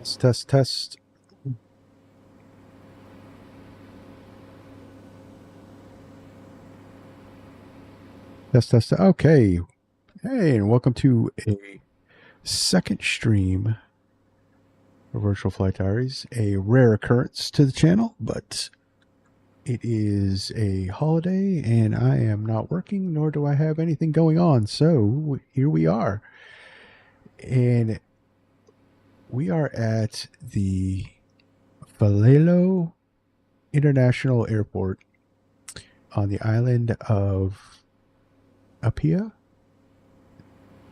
Test, test. Test, test. Okay. Hey, and welcome to a second stream of Virtual Flight Diaries. A rare occurrence to the channel, but it is a holiday and I am not working, nor do I have anything going on. So here we are. And we are at the Feleolo International Airport on the island of Apia,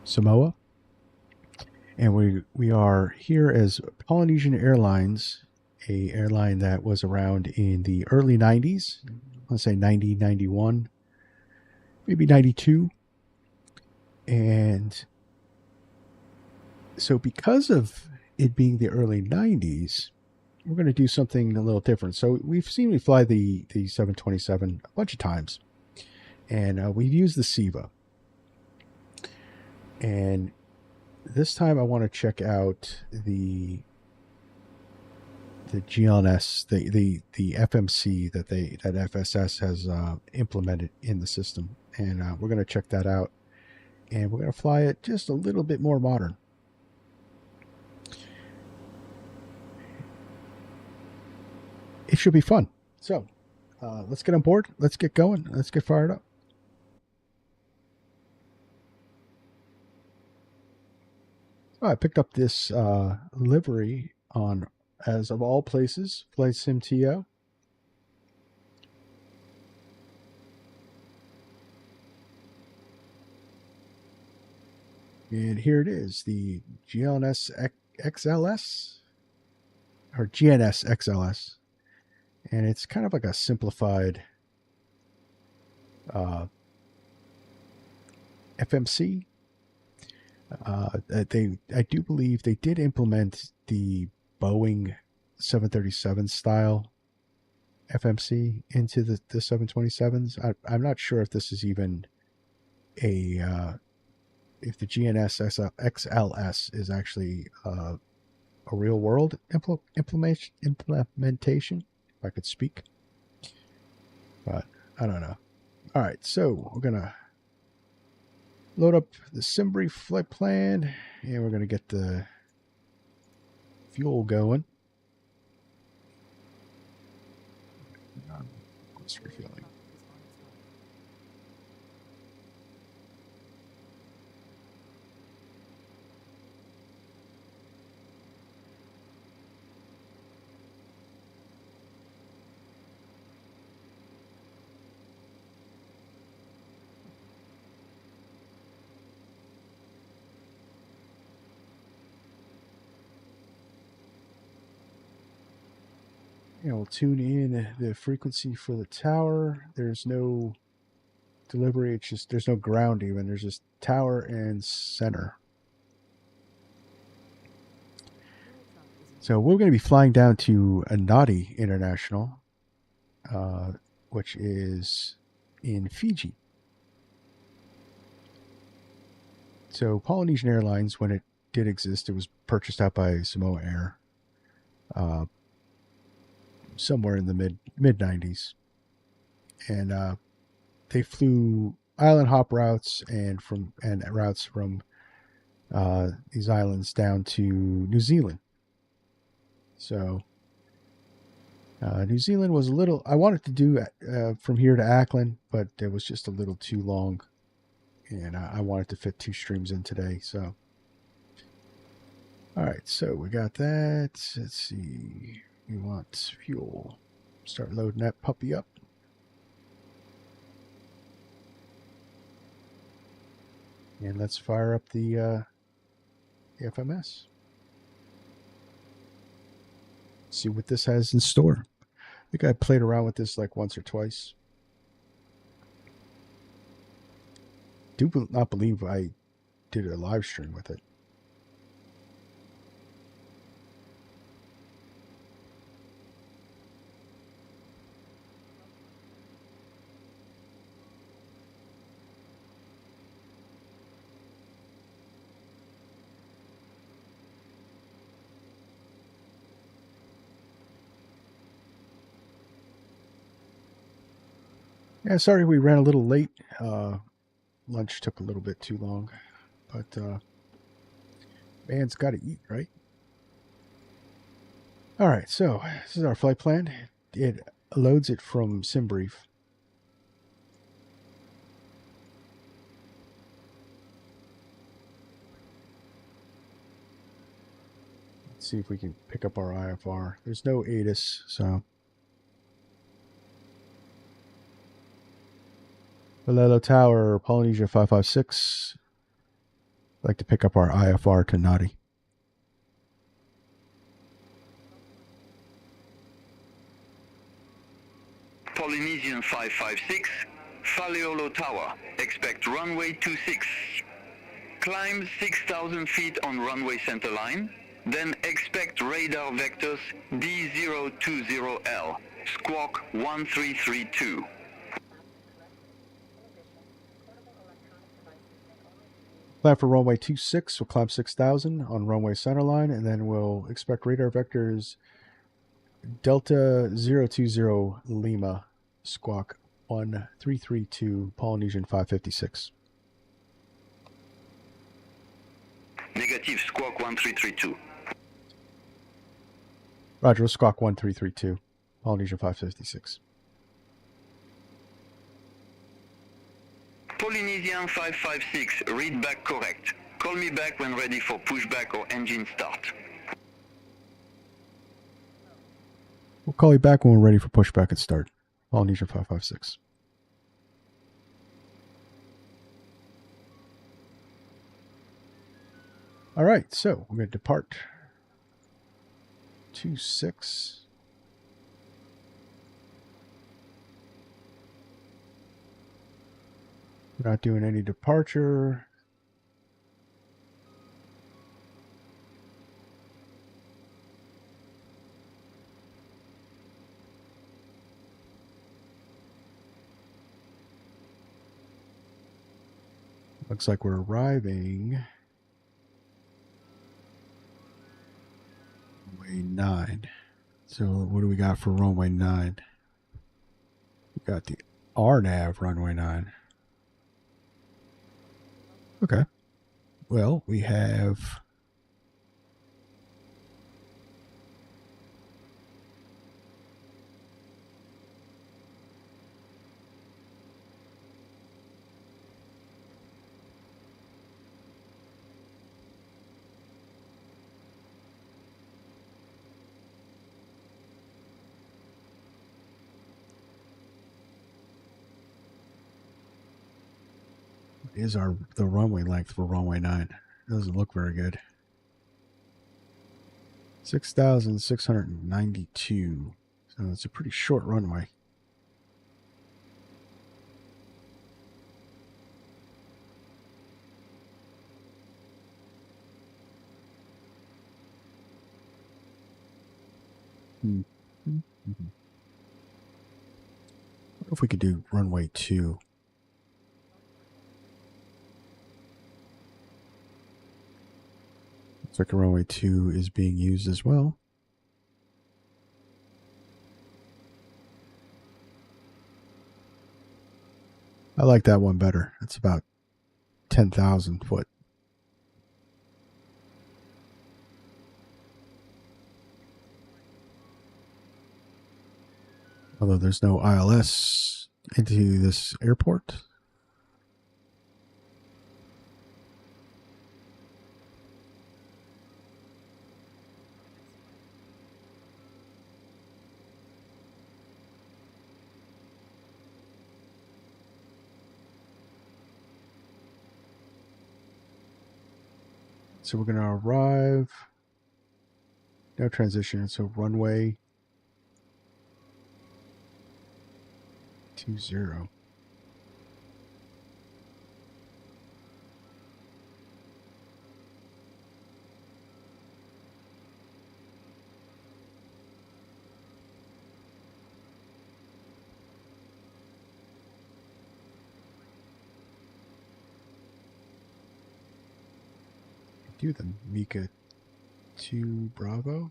Samoa. And we are here as Polynesian Airlines, a airline that was around in the early 90s. Let's say 90, 91, maybe 92. And so because of it being the early 90s, we're going to do something a little different. So we've seen me fly the 727 a bunch of times. And we've used the SEVA. And this time I want to check out the GLNS, the FMC that FSS has implemented in the system, and we're going to check that out, and we're going to fly it just a little bit more modern. It should be fun. So let's get on board. Let's get going. Let's get fired up. So I picked up this livery on, as of all places, Flight Sim TO. And here it is, the GLNS XLS, or GNS XLS. And it's kind of like a simplified FMC. I do believe they did implement the Boeing 737 style FMC into the 727s. I'm not sure if this is even if the GNS XLS is actually a real world implementation, if I could speak. But I don't know. All right, so we're going to load up the Simbri flight plan, and we're going to get the fuel going. Just refueling. And we'll tune in the frequency for the tower. There's no delivery. It's just, there's no ground even. There's just tower and center. So we're going to be flying down to Nadi International, which is in Fiji. So Polynesian Airlines, when it did exist, it was purchased out by Samoa Air. Somewhere in the mid 90s, and they flew island hop routes and routes from these islands down to New Zealand. So New Zealand was a little, I wanted to do from here to Auckland, but it was just a little too long, and I wanted to fit 2 streams in today. So all right, so we got that. Let's see. We want fuel. Start loading that puppy up. And let's fire up the FMS. See what this has in store. I think I played around with this like once or twice. Do not believe I did a live stream with it. Yeah, sorry we ran a little late. Lunch took a little bit too long, but man's got to eat, right? All right, so this is our flight plan. It loads it from SimBrief. Let's see if we can pick up our IFR. There's no ATIS, so. Feleolo Tower, Polynesia 556. I'd like to pick up our IFR to Nadi. Polynesian 556, Feleolo Tower, expect runway 26. Climb 6,000 feet on runway centerline, then expect radar vectors D020L, squawk 1332. Plan for runway 26, we'll climb 6,000 on runway centerline, and then we'll expect radar vectors Delta 020 Lima, squawk 1332, Polynesian 556. Negative, squawk 1332. Roger, squawk 1332, Polynesian 556. Polynesian 556, read back correct. Call me back when ready for pushback or engine start. We'll call you back when we're ready for pushback and start. Polynesian 556. All right, so we're going to depart 26. We're not doing any departure. Looks like we're arriving runway 9. So what do we got for runway 9? We got the RNAV runway 9. Okay. Well, we have is the runway length for runway 9. It doesn't look very good. 6,692. So it's a pretty short runway. What if we could do runway 2? Looks like runway 2 is being used as well. I like that one better. It's about 10,000 foot. Although there's no ILS into this airport. So we're going to arrive. No transition. So runway 20. Do the Mika 2 Bravo.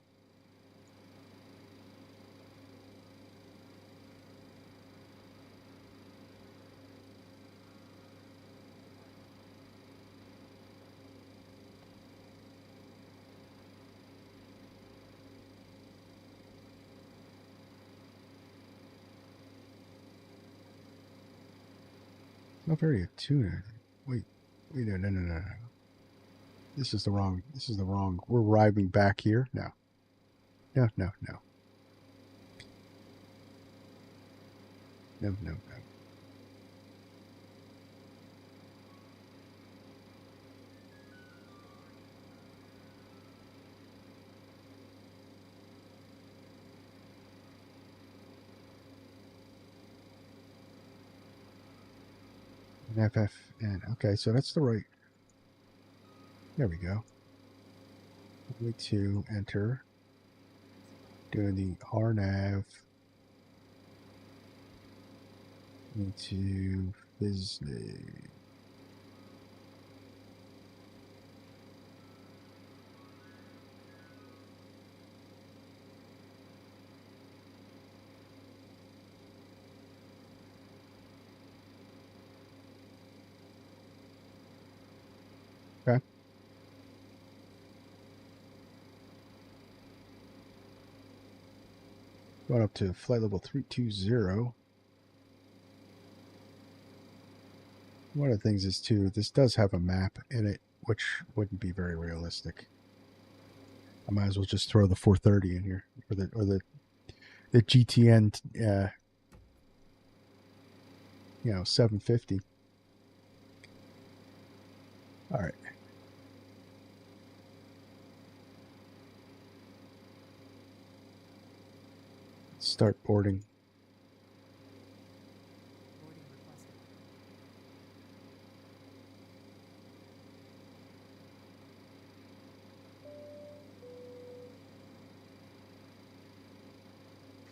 Off area tuna. Wait, no. This is the wrong. We're arriving back here. No. No. NFFN. Okay, so that's the right. There we go. Way to enter. Doing the RNAV into business. Okay. Going up to flight level 320. One of the things is too, this does have a map in it, which wouldn't be very realistic. I might as well just throw the 430 in here, or the GTN, 750. All right. Start boarding.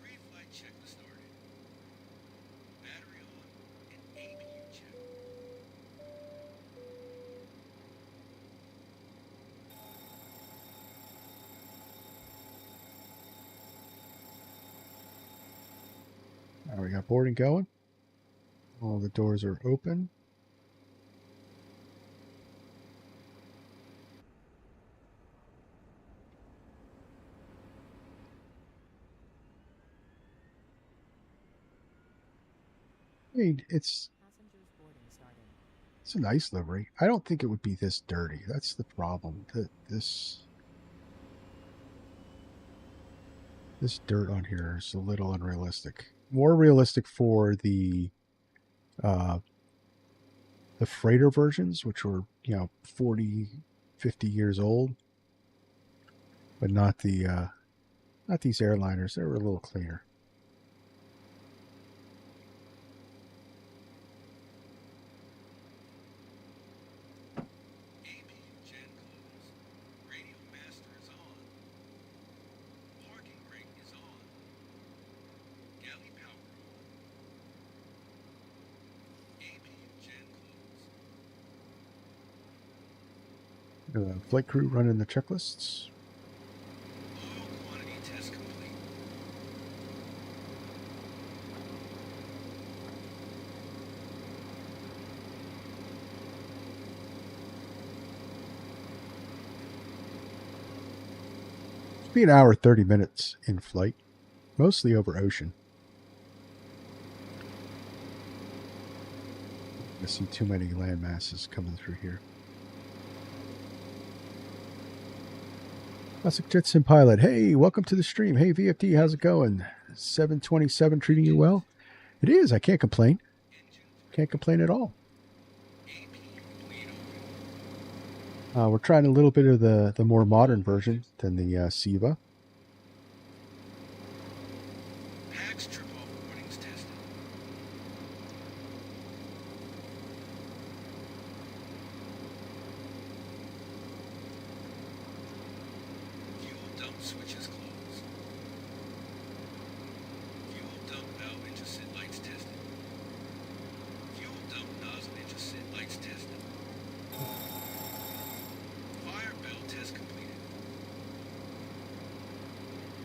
Pre-flight checklist started. Battery on and APU check. All right, we got boarding going. All the doors are open. I mean, it's a nice livery. I don't think it would be this dirty. That's the problem. This dirt on here is a little unrealistic. More realistic for the freighter versions, which were 40, 50 years old, but not these airliners. They were a little cleaner. Flight crew running the checklists. Oil quantity test complete. It'll be an hour, 30 minutes in flight, mostly over ocean. I see too many land masses coming through here. Classic Jetson Pilot. Hey, welcome to the stream. Hey, VFD, how's it going? 727 treating you well? It is. I can't complain. Can't complain at all. We're trying a little bit of the more modern version than the SIVA. Pax trip off warnings tested. Fuel dump switches closed. Fuel dump valve intersit lights tested. Fuel dump nozzle intersit lights tested. Fire bell test completed.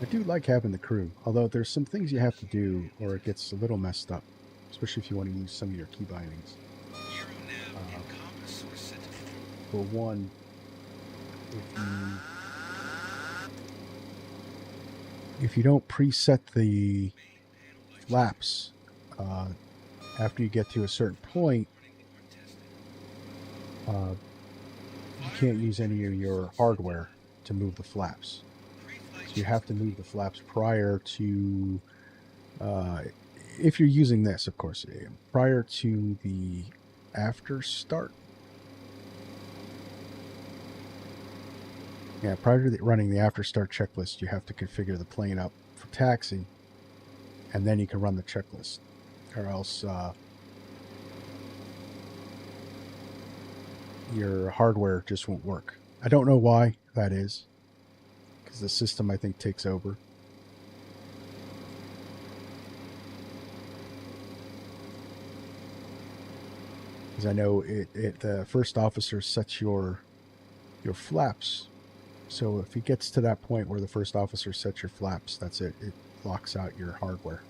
I do like having the crew, although there's some things you have to do or it gets a little messed up, especially if you want to use some of your key bindings. Euronav and compass source set to For one, if you don't preset the flaps after you get to a certain point, you can't use any of your hardware to move the flaps. So you have to move the flaps prior to, if you're using this, of course, prior to the after start. Yeah, prior to running the after start checklist, you have to configure the plane up for taxi, and then you can run the checklist, or else your hardware just won't work. I don't know why that is, because the system, I think, takes over. Because I know the first officer sets your flaps. So if he gets to that point where the first officer sets your flaps, that's it. It locks out your hardware.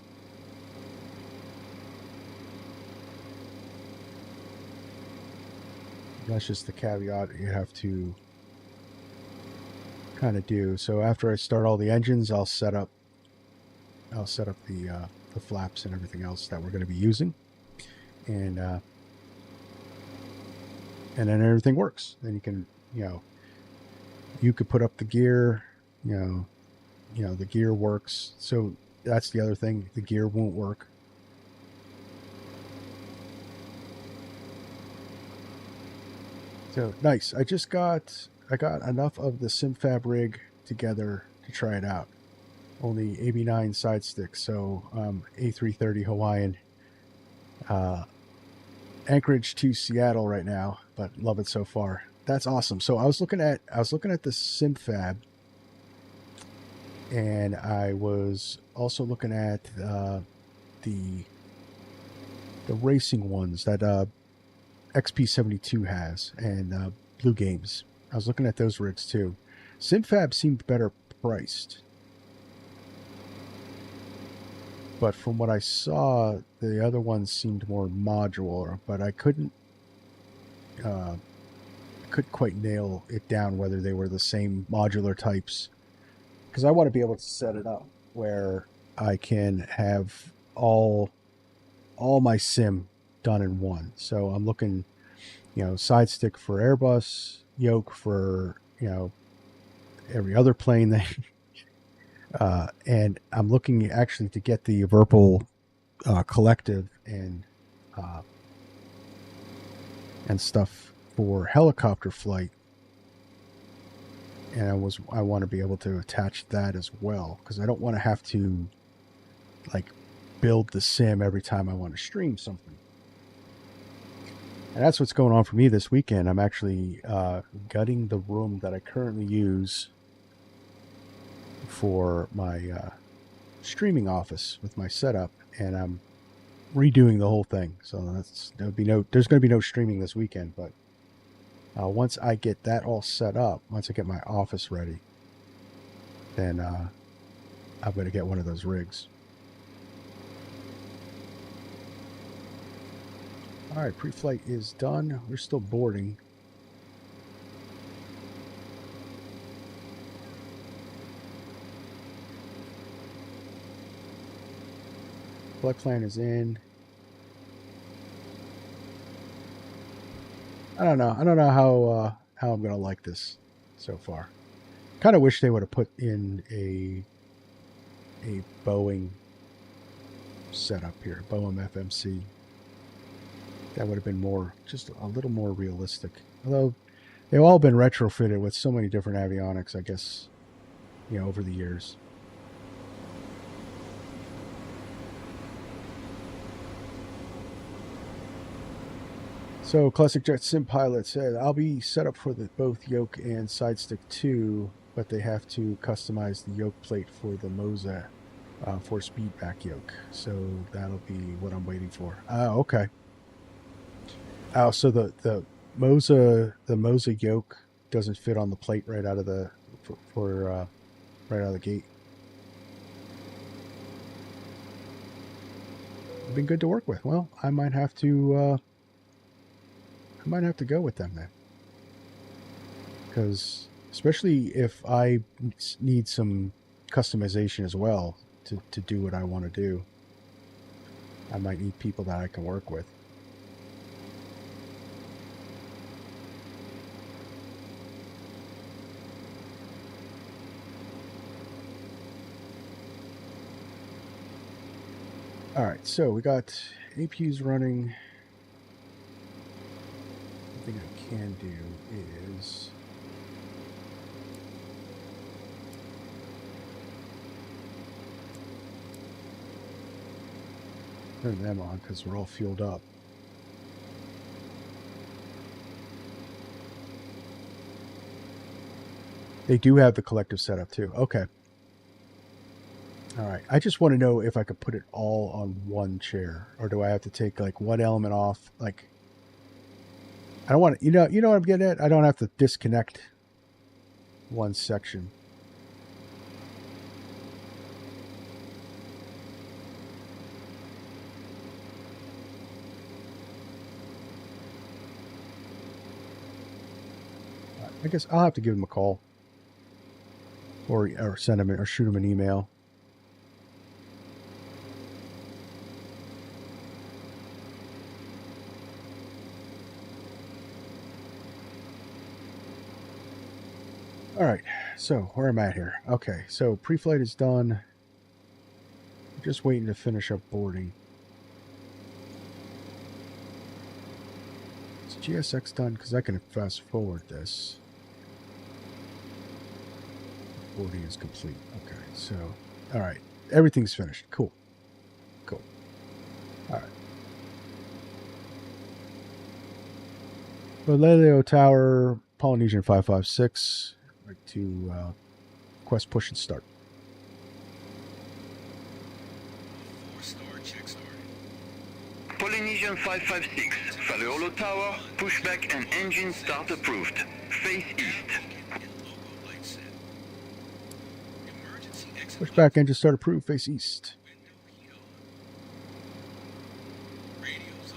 That's just the caveat you have to kind of do. So after I start all the engines, I'll set up the flaps and everything else that we're going to be using, and then everything works. Then you can, you could put up the gear, the gear works. So that's the other thing. The gear won't work. So nice. I got enough of the SimFab rig together to try it out. Only AB9 side stick, so A330 Hawaiian. Anchorage to Seattle right now, but love it so far. That's awesome. So I was looking at the SimFab, and I was also looking at the racing ones that XP72 has, and Blue Games. I was looking at those rigs too. SimFab seemed better priced, but from what I saw, the other ones seemed more modular. But I couldn't quite nail it down whether they were the same modular types, because I want to be able to set it up where I can have all my sim done in one. So I'm looking, side stick for Airbus, yoke for every other plane that and I'm looking actually to get the Verpal collective and stuff for helicopter flight, and I want to be able to attach that as well, because I don't want to have to build the sim every time I want to stream something. And that's what's going on for me this weekend. I'm actually gutting the room that I currently use for my streaming office with my setup, and I'm redoing the whole thing. So there's going to be no streaming this weekend, but once I get that all set up, once I get my office ready, then I'm going to get one of those rigs. All right, pre-flight is done. We're still boarding. Flight plan is in. I don't know how I'm going to like this so far. Kind of wish they would have put in a Boeing setup here, Boeing FMC. That would have been just a little more realistic. Although they've all been retrofitted with so many different avionics, I guess, over the years. So Classic Jet Sim Pilot said, I'll be set up for both yoke and side stick too, but they have to customize the yoke plate for the Moza for speed back yoke. So that'll be what I'm waiting for. Okay. Oh, so the Moza yoke doesn't fit on the plate right out of the right out of the gate. Been good to work with. Well, I might have to go with them then, because especially if I need some customization as well to do what I want to do, I might need people that I can work with. All right, so we got APUs running. One thing I can do is turn them on because we're all fueled up. They do have the collective setup too. Okay. All right. I just want to know if I could put it all on one chair, or do I have to take like one element off? Like, I don't want to, you know what I'm getting at? I don't have to disconnect one section. I guess I'll have to give him a call, or send him or shoot him an email. All right, so where am I at here? Okay, so pre-flight is done. I'm just waiting to finish up boarding. Is GSX done? Because I can fast forward this. Boarding is complete. Okay, so, all right, everything's finished. Cool. Cool. All right. Feleolo Tower, Polynesian 556. Right to quest push and start. 4-star check started. Polynesian 556, Feleolo Tower, pushback and engine start approved. Face east. And logo light set. Emergency exit Pushback engine start approved. Face east. window heat on. Radio's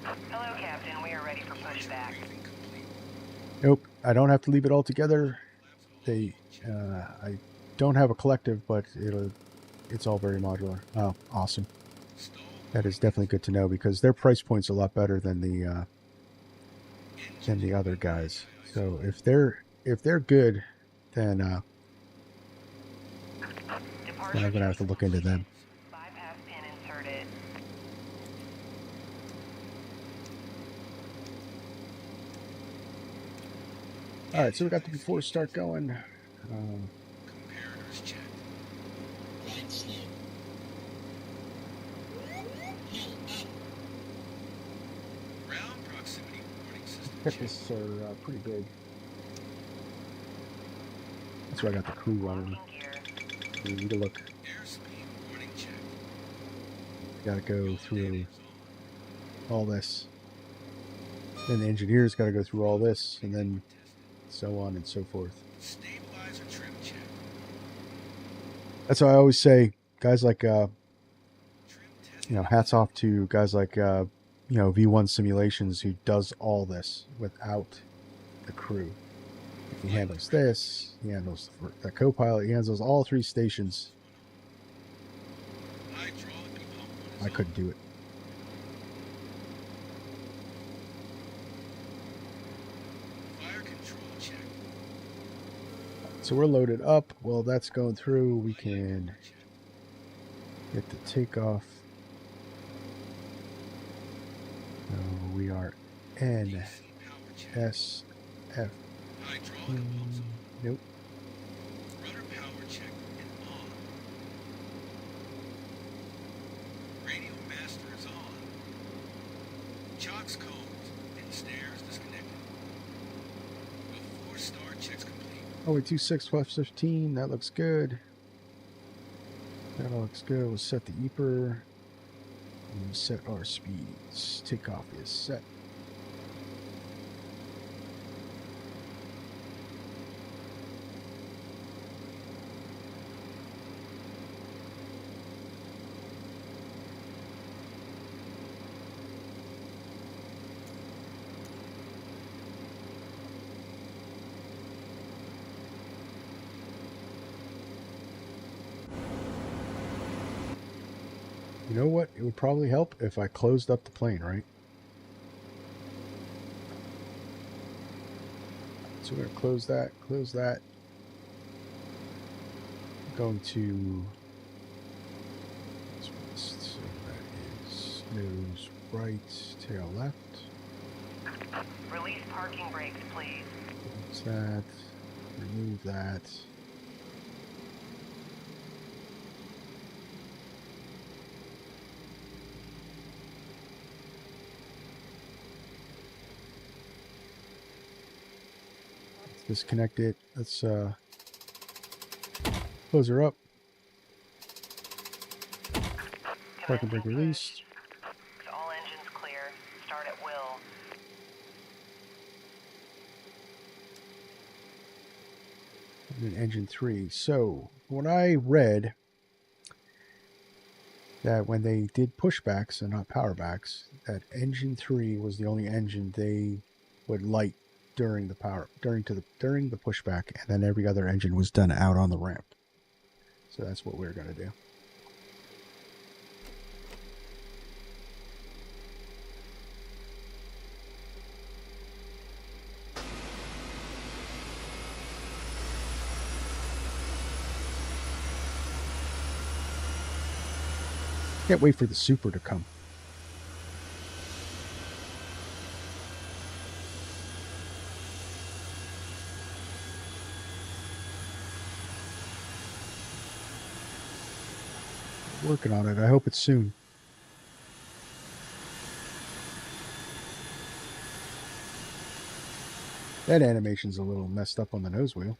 on. Hello, Captain. We are ready for pushback. Briefing complete. Nope, I don't have to leave it all together. I don't have a collective, but it's all very modular. Oh, awesome. Stall That is definitely good to know because their price point's a lot better than the other guys. So if they're good, then I'm gonna have to look into them. Bypass pin inserted. All right, so we got the before start going. comparators checked. Ground proximity warning system checked. Pickles are pretty big. That's why I got the crew running. Locking gear. You need to look. Airspeed warning checked. Got to go through Landing's on. all this. Then the engineers got to go through all this, and then so on and so forth. Stabilizer trim check. That's why I always say, guys like Trim test. hats off to guys like V1 Simulations who does all this without the crew. He handles this, he handles the co-pilot, he handles all three stations. Hydraulic pump I couldn't do it. Fire control check. So we're loaded up. Well, that's going through. We can get the takeoff. So we are DC power check. NSF. Hydraulic pumps on. Nope. Rudder power check and on. Radio master is on. Chocks combs and stairs disconnected. The 4-star checks complete. Oh, wait, 26 plus 15. That looks good. That all looks good. We'll set the EPR. And we'll set our speeds. Takeoff is set. You know what? It would probably help if I closed up the plane, right? So we're going to close that, close that. I'm going to Nose right, tail left. Release parking brakes, please. That's that. Remove that. Let's disconnect it. Let's close her up. Parking brake released. All engines clear. Start at will. And then engine 3. So when I read that when they did pushbacks and not powerbacks, that engine 3 was the only engine they would light during the pushback, and then every other engine was done out on the ramp. So that's what we're going to do. Can't wait for the Super to come. Working on it. I hope it's soon. That animation's a little messed up on the nose wheel.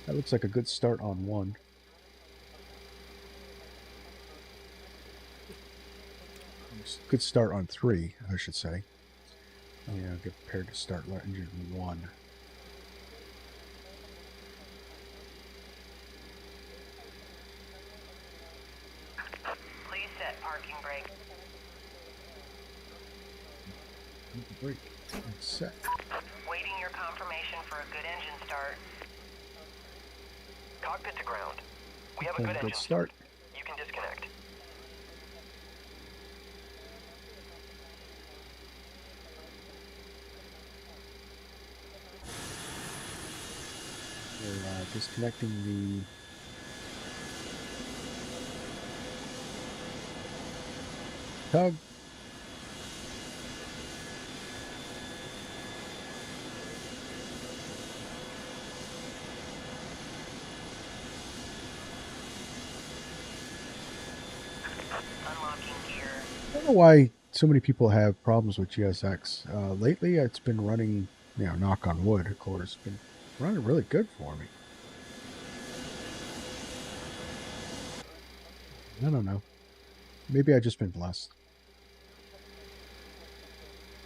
That looks like a good start on 1. Good start on 3, I should say. Yeah, get prepared to start engine 1. Please set parking brake. Brake. Set. Waiting your confirmation for a good engine start. Cockpit to ground. We have a good engine start. You can disconnect. We're disconnecting the tug. Unlocking gear. I don't know why so many people have problems with GSX. Lately, it's been running, knock on wood, of course, been running really good for me. I don't know. Maybe I've just been blessed.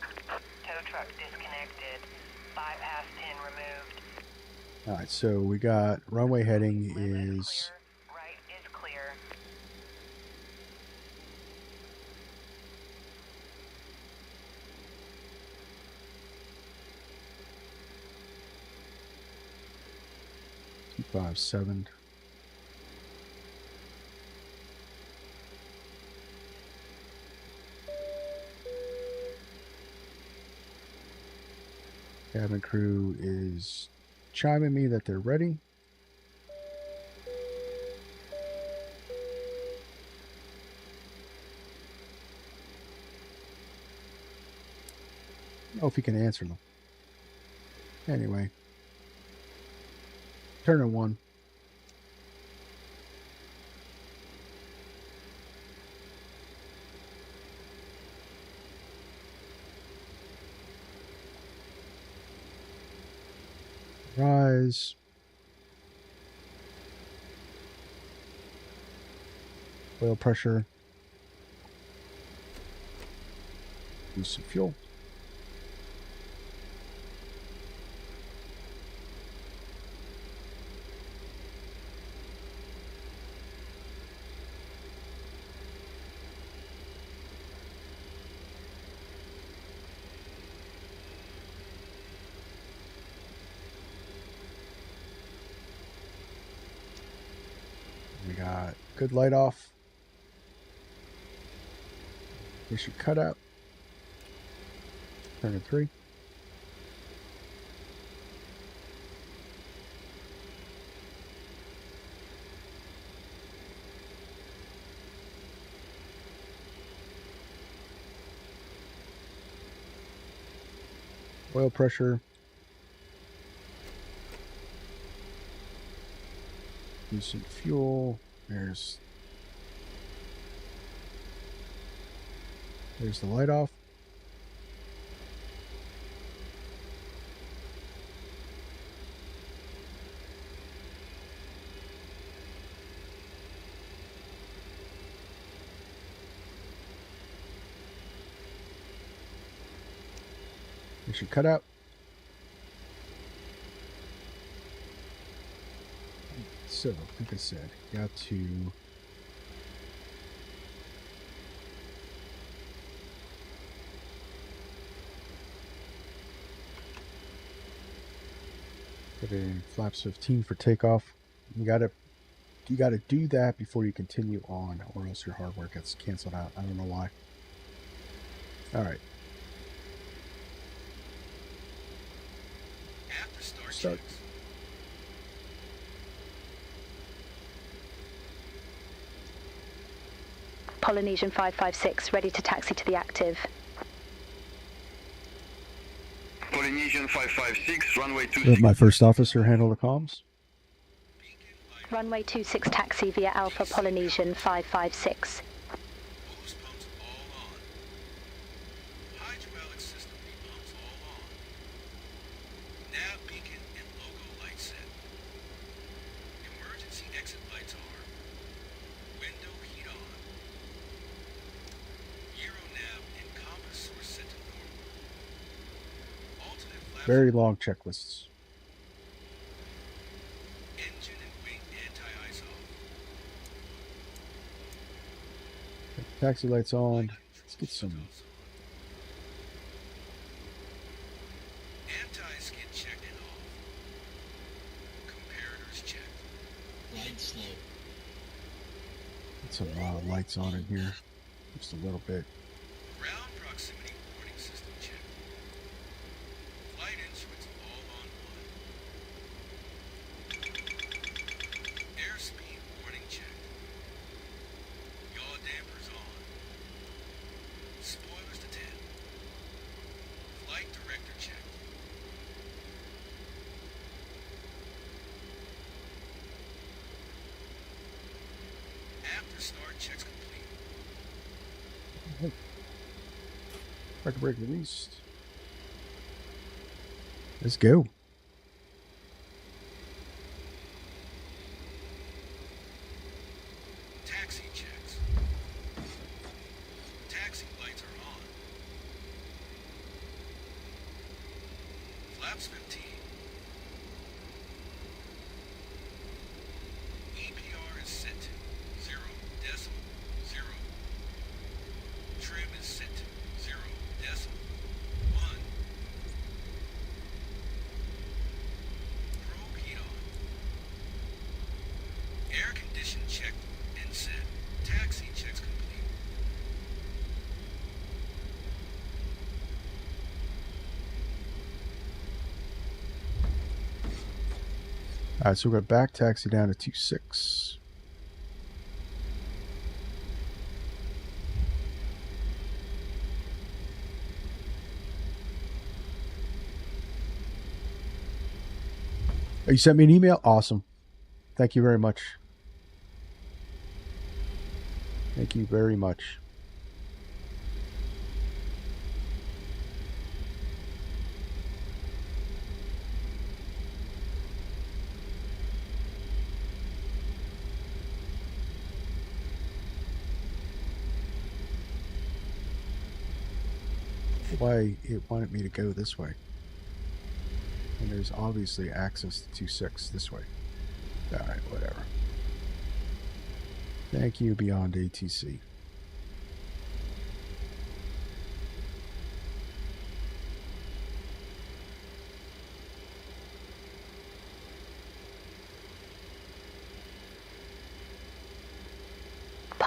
Tow truck disconnected. Bypass pin removed. All right, so we got runway heading Left is clear. Right is clear. $257. Cabin crew is chiming me that they're ready. I don't know if he can answer them. Anyway. Turn 1. Rise. Oil pressure. Use some fuel. got good light off. Issue cutout. Turn to 3. Oil pressure. Use some fuel. There's the light off. Issue cutout. So, like I said, got to put in flaps 15 for takeoff. You gotta do that before you continue on, or else your hardware gets canceled out. I don't know why. All right. After start Start. checks. Polynesian 556, ready to taxi to the active. Polynesian 556, runway Let 26. my first officer handle the comms. Beacon light. Runway 26 taxi via Alpha Polynesian 556. Boost pumps all on. Hydraulic system pumps all on. Nav beacon and logo light set. Emergency exit lights are. Window heat on. Euro nav and compass source set to normal. Alternate flaps. Very long checklists. Engine and wing anti-ice off. Taxi lights on. Let's get some. Anti-skid checked and off. Comparators checked. Line slow. Get some lights on in here. Just a little bit. Ground proximity warning system checked. Flight instruments all on one. Airspeed warning checked. Yaw dampers on. Spoilers to 10. Flight director checked. After start checks complete. Record brake released. Let's go. Taxi checks. Taxi lights are on. Flaps 15. EPR is set to 0.0. Trim is set to 0.1. Probe heat on. Air condition checked and set. Taxi checks complete. All right, so we're going to back taxi down to 26. Oh, you sent me an email? Awesome. Thank you very much. Thank you very much. Why it wanted me to go this way. And there's obviously access to 26 this way. Alright, whatever. Thank you, Beyond ATC.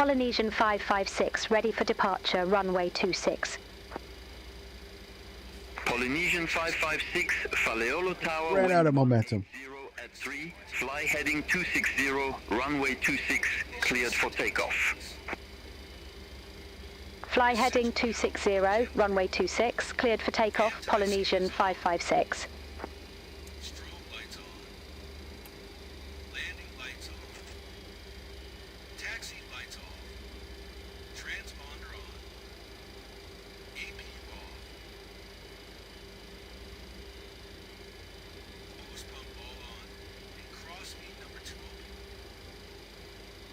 Polynesian 556, ready for departure, runway 26. Polynesian 556, Feleolo Tower. Ran out of momentum. 0 at 3, fly heading 260, runway 26, cleared for takeoff. Fly heading 260, runway 26, cleared for takeoff, Polynesian 556. Strobe lights on. Landing lights on. Taxi lights off. Transponder on. AP off. Boost pump all on. And cross speed number 2 open.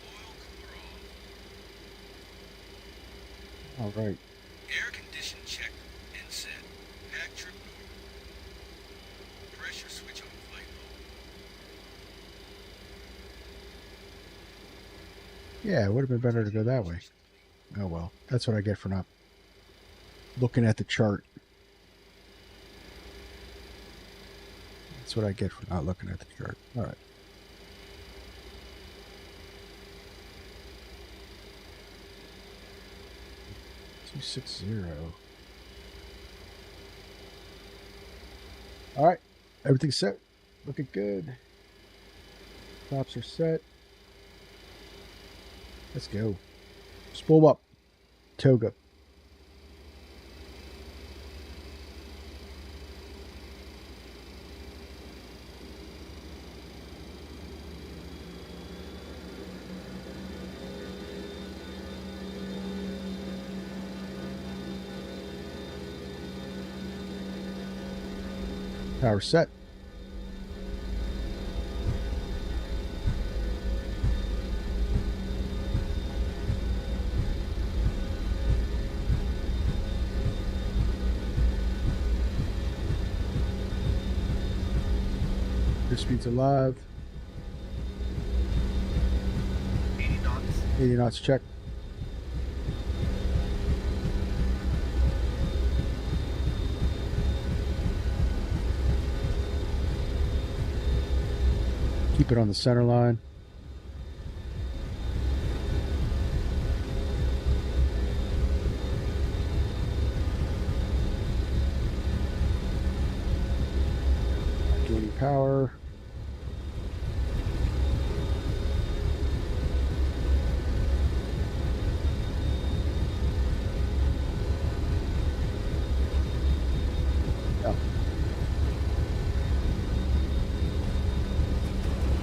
Oil cooler off. All right. Air condition checked and set. Pack trip normal. Pressure switch on flight mode. Yeah, it would have been better to go that way. Oh well, that's what I get for not looking at the chart. That's what I get for not looking at the chart. All right. $260. All right, everything's set. Looking good. Tops are set. Let's go. Spool up. Toga. Power set. Speeds alive. 80 knots. 80 knots check. Keep it on the center line. Gaining power.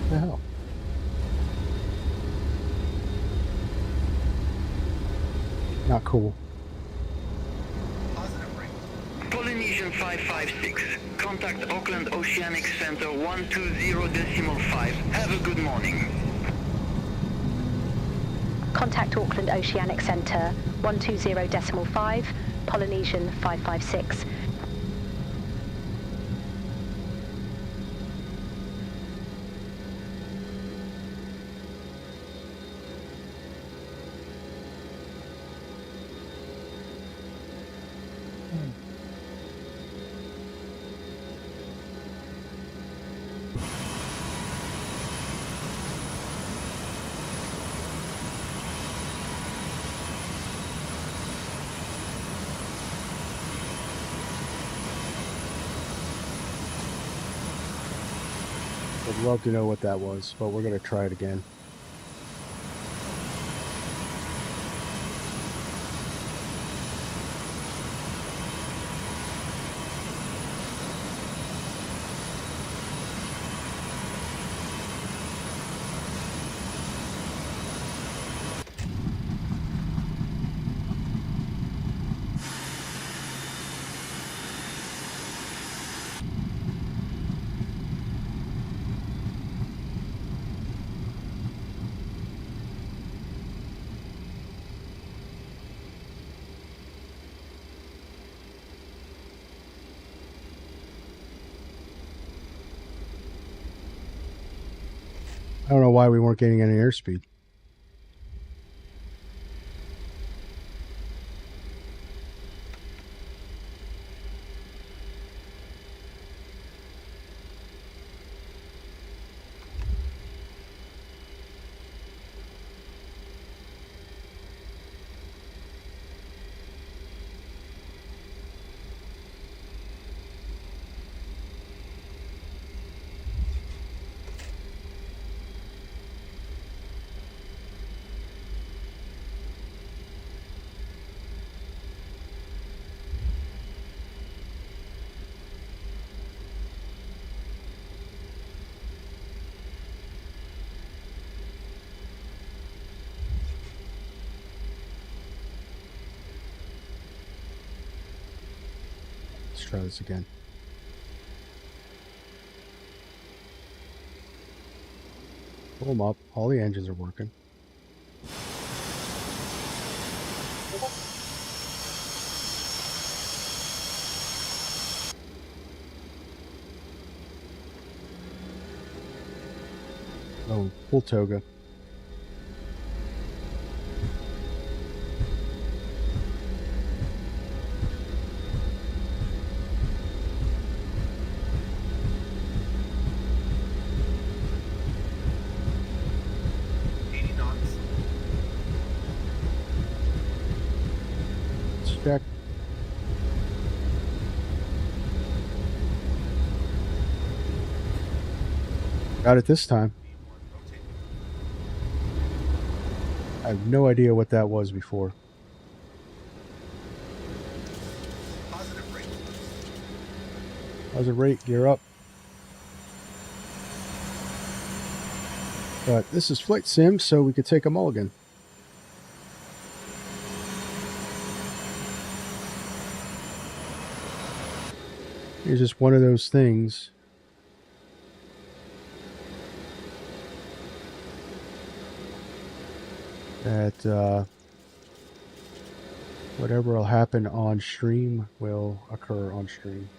The hell? Not cool. Positive ring. Polynesian 556, contact Auckland Oceanic Center 120.5. Have a good morning. Contact Auckland Oceanic Centre 120.5, Polynesian 556. I'd love to know what that was, but we're going to try it again. I don't know why we weren't getting any airspeed. try this again. Pull them up. All the engines are working. Oh, full toga. Check. Got it this time. I have no idea what that was before. Positive rate. Positive rate, gear up. But this is Flight Sim, so we could take a mulligan. It's just one of those things that whatever will happen on stream will occur on stream.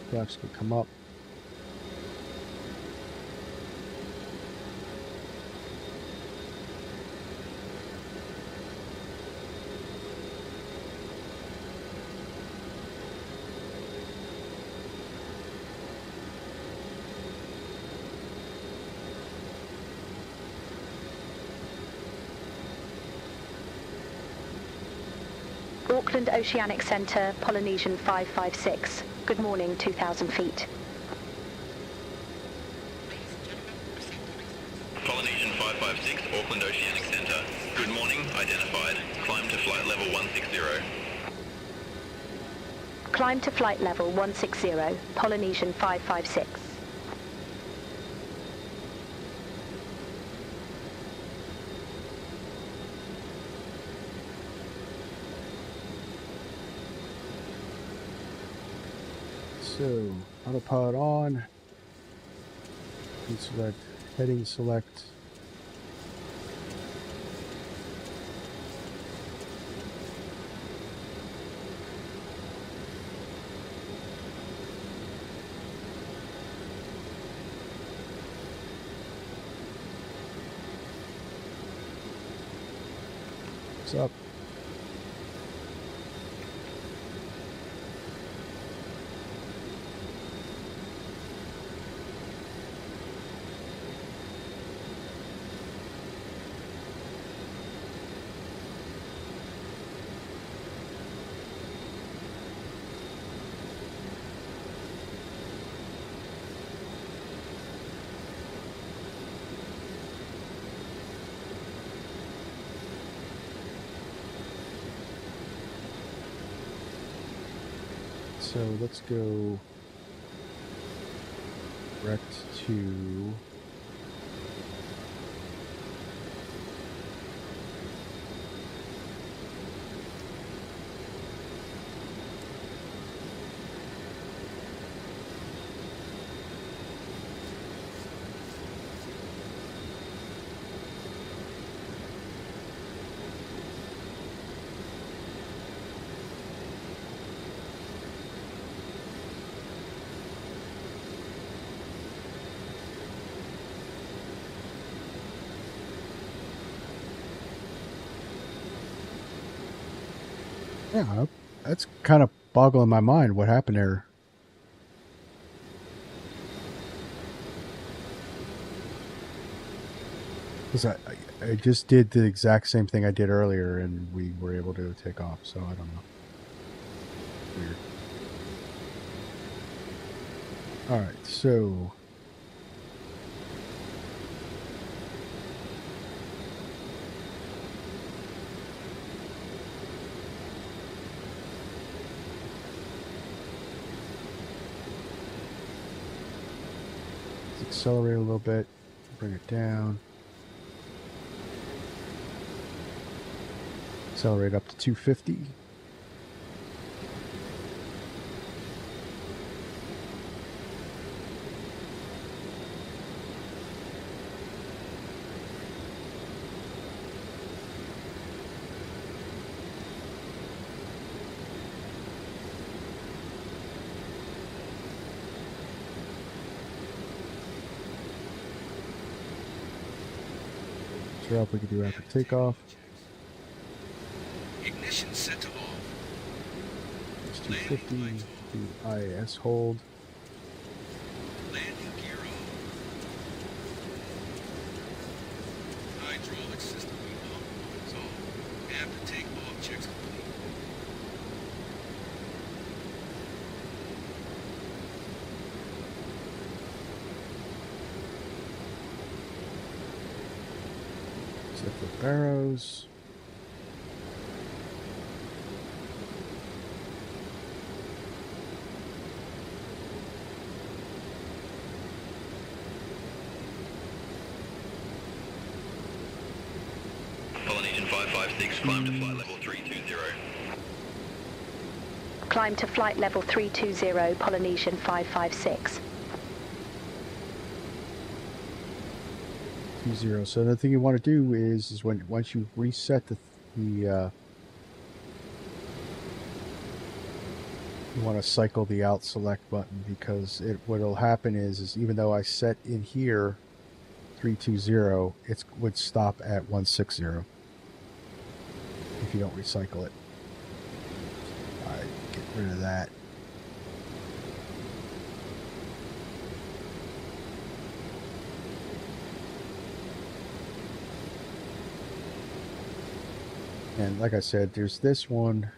Flaps can come up. Auckland Oceanic Centre, Polynesian 556. Good morning, 2,000 feet. Polynesian 556, Auckland Oceanic Centre. Good morning, identified. Climb to flight level 160. Climb to flight level 160, Polynesian 556. So, autopilot on. And select heading select. What's up? So let's go direct to yeah, that's kind of boggling my mind. What happened there? Because I just did the exact same thing I did earlier, and we were able to take off. So I don't know. Weird. All right, so let's accelerate a little bit, bring it down. Accelerate up to 250. Sure up we can do after takeoff. Ignition set to off. It's 250. Do IAS hold. Landing gear on. Hydraulic system is off. After takeoff checks complete. Set for barrows. Polynesian 556, climb to flight level 320. Climb to flight level 320, Polynesian 556. 20. So the thing you want to do is once you reset you want to cycle the out select button, because what'll happen is even though I set in here 320, it would stop at 160 if you don't recycle it. All right, get rid of that. And like I said, there's this one.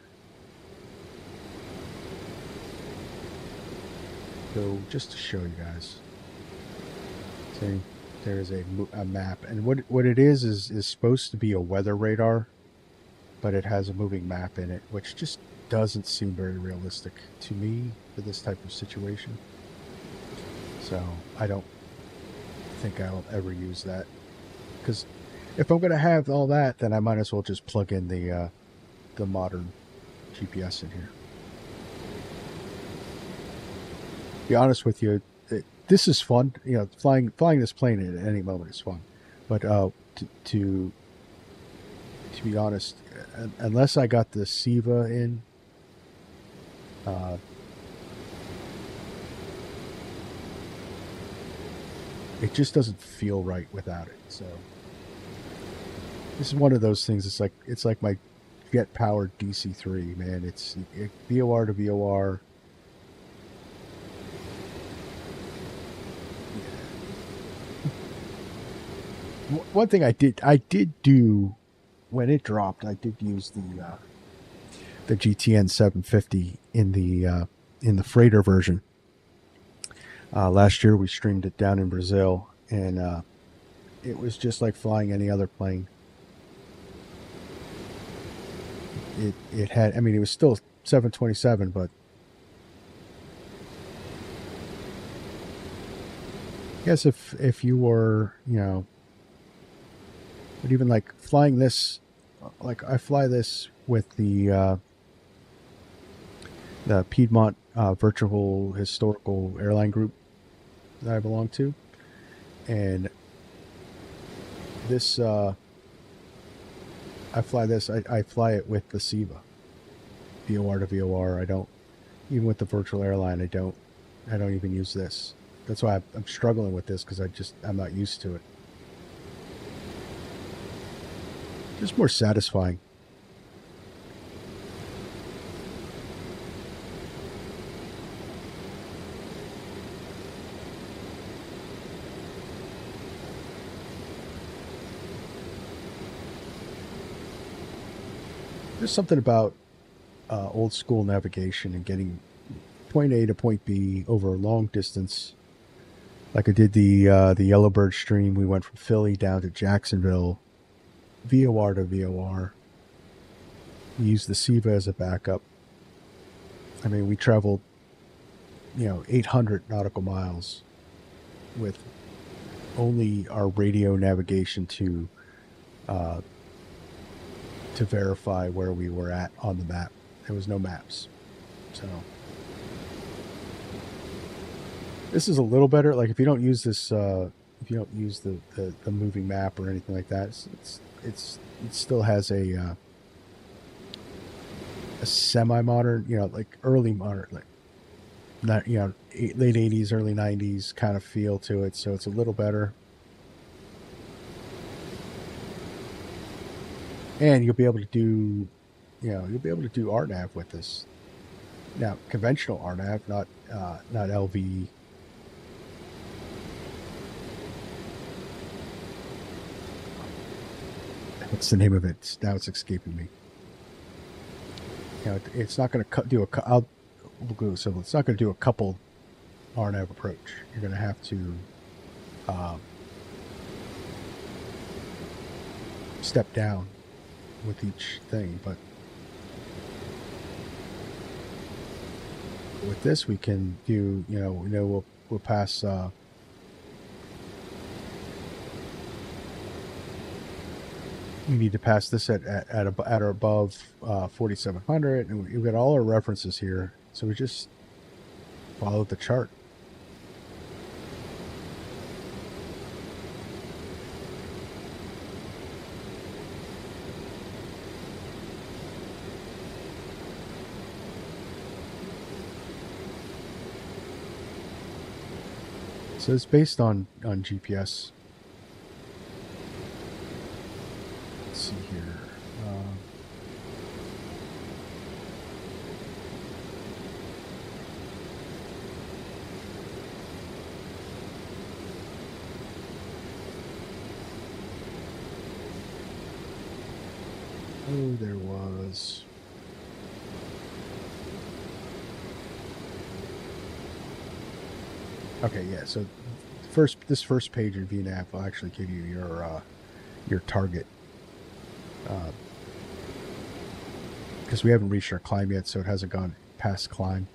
So just to show you guys, see, there's a map, and what it is supposed to be a weather radar, but it has a moving map in it, which just doesn't seem very realistic to me for this type of situation. So I don't think I'll ever use that, because if I'm going to have all that, then I might as well just plug in the modern GPS in here. To be honest with you, this is fun. You know, flying this plane at any moment is fun. But to be honest, unless I got the SIVA in, it just doesn't feel right without it. So this is one of those things. It's like my jet powered DC-3, man. It's VOR to VOR. One thing I did do when it dropped, I did use the GTN 750 in the freighter version. Last year we streamed it down in Brazil, and it was just like flying any other plane. It had, I mean, it was still 727, but I guess if you were, you know, but even like flying this, like I fly this with the Piedmont Virtual Historical Airline Group that I belong to, and this I fly this. I fly it with the SIVA, VOR to VOR. I don't, even with the virtual airline, I don't even use this. That's why I'm struggling with this, because I'm not used to it. Just more satisfying. There's something about old school navigation and getting point A to point B over a long distance. Like I did the Yellowbird stream. We went from Philly down to Jacksonville, VOR to VOR. We used the SIVA as a backup. I mean, we traveled, 800 nautical miles with only our radio navigation to verify where we were at on the map. There was no maps. So this is a little better. Like if you don't use this, if you don't use the moving map or anything like that, it still has a semi-modern, like early modern, like not, late 80s, early 90s kind of feel to it. So it's a little better. And you'll be able to do, you'll be able to do RNAV with this. Now, conventional RNAV, not LV. What's the name of it? Now it's escaping me. It's not going to do a. So it's not going to do a coupled RNAV approach. You're going to have to step down with each thing, but with this we can do. We'll pass. We need to pass this at or above 4,700, and we've got all our references here. So we just follow the chart. So it's based on GPS. Let's see here. Oh, there was. Okay, yeah. So this first page in VNAV will actually give you your target, because we haven't reached our climb yet, so it hasn't gone past climb.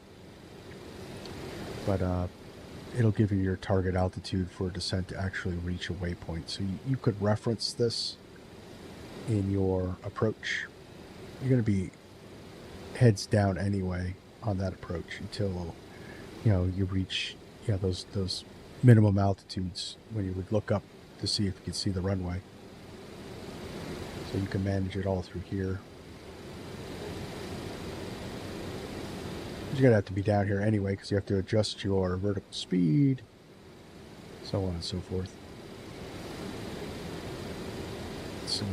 But it'll give you your target altitude for descent to actually reach a waypoint. So you could reference this in your approach. You're going to be heads down anyway on that approach until you reach those minimum altitudes when you would look up to see if you could see the runway. So you can manage it all through here. You're going to have to be down here anyway because you have to adjust your vertical speed, so on and so forth. So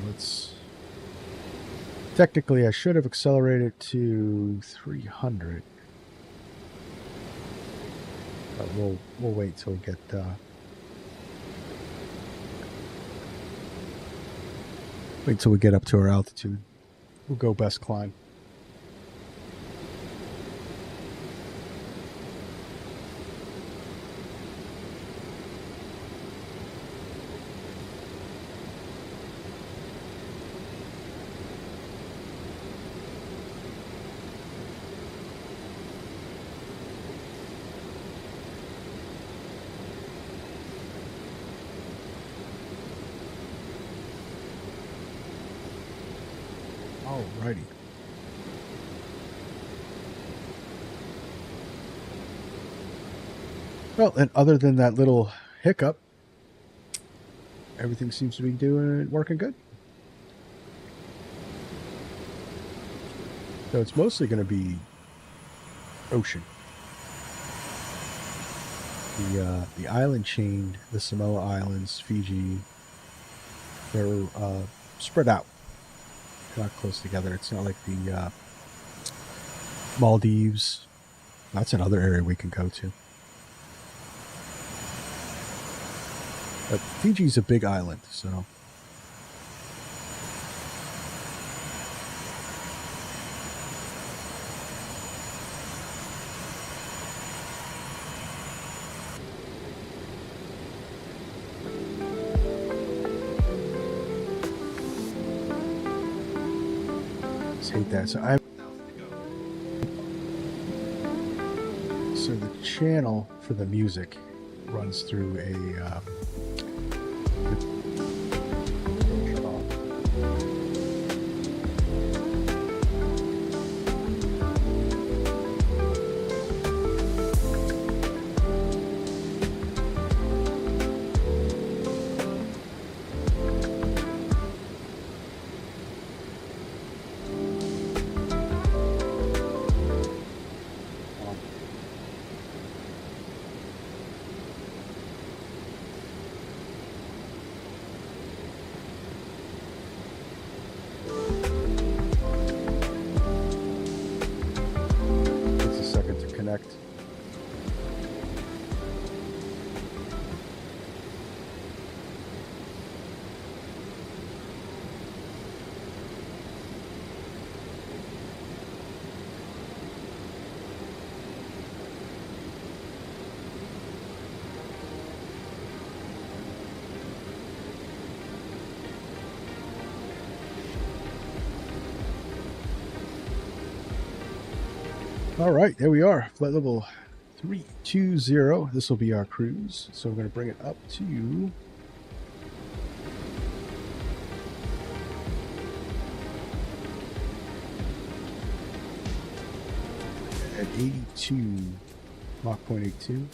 technically I should have accelerated to 300. But we'll wait till we get up to our altitude. We'll go best climb. Alrighty. Well, and other than that little hiccup, everything seems to be working good. So it's mostly going to be ocean. The island chain, the Samoa Islands, Fiji, they're spread out. Not close together. It's not like the Maldives. That's another area we can go to. But Fiji's a big island, so. Hate that. So the channel for the music runs through a All right, there we are. Flight level 320. This will be our cruise. So we're going to bring it up to at 82, Mach 0.82.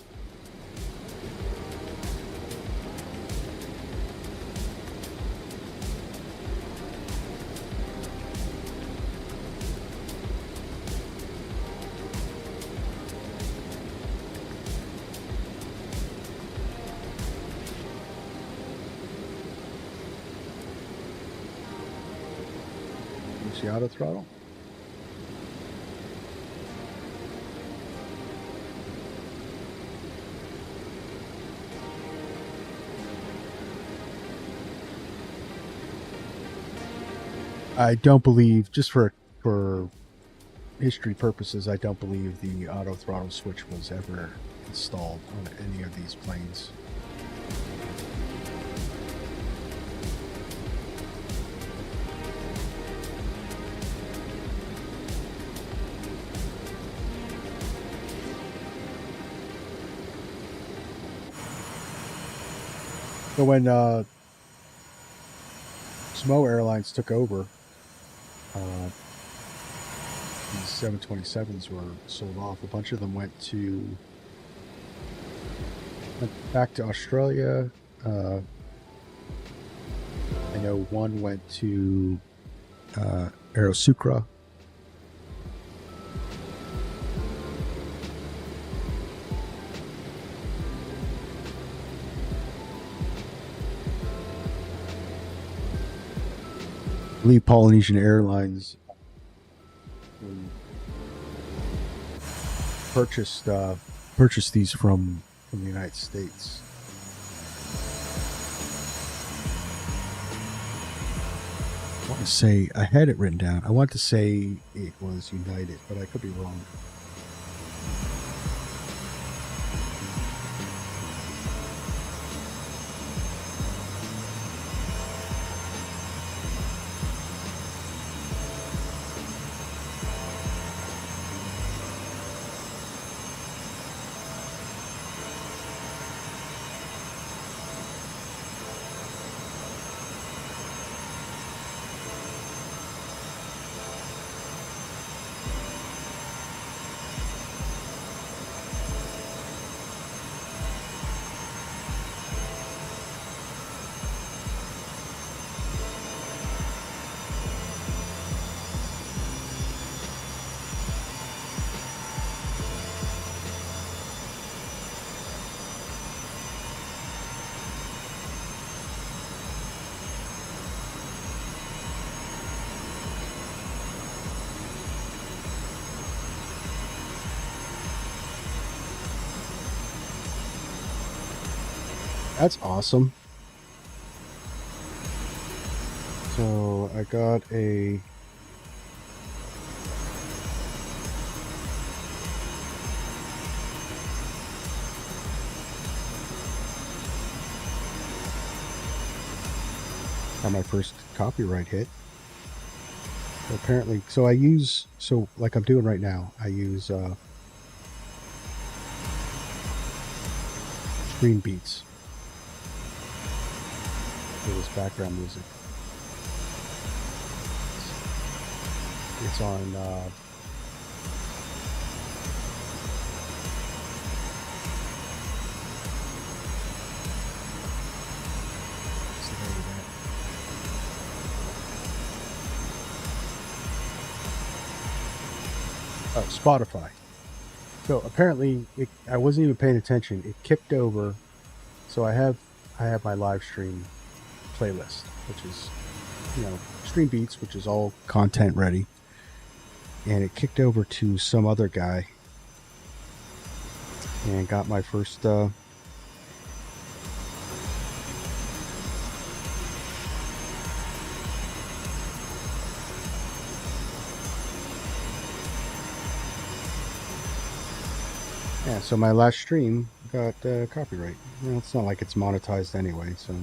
The auto throttle. I don't believe, just for history purposes, I don't believe the auto throttle switch was ever installed on any of these planes. So when Samoa Airlines took over, these 727s were sold off. A bunch of them went back to Australia. I know one went to Aerosucra. I believe Polynesian Airlines purchased these from the United States. I want to say, I had it written down. I want to say it was United, but I could be wrong. That's awesome. So I got a my first copyright hit. Apparently, so like I'm doing right now, I use screen beats for this background music. It's on Spotify. So apparently, I wasn't even paying attention. It kicked over. So I have my live stream playlist, which is, Stream Beats, which is all content ready, and it kicked over to some other guy, and got my first. Yeah, so my last stream got copyright. It's not like it's monetized anyway, so.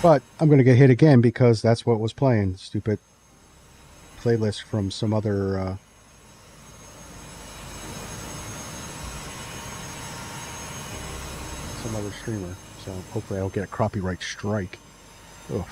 But I'm going to get hit again because that's what was playing. Stupid playlist from some other streamer. So hopefully I don't get a copyright strike. Ugh.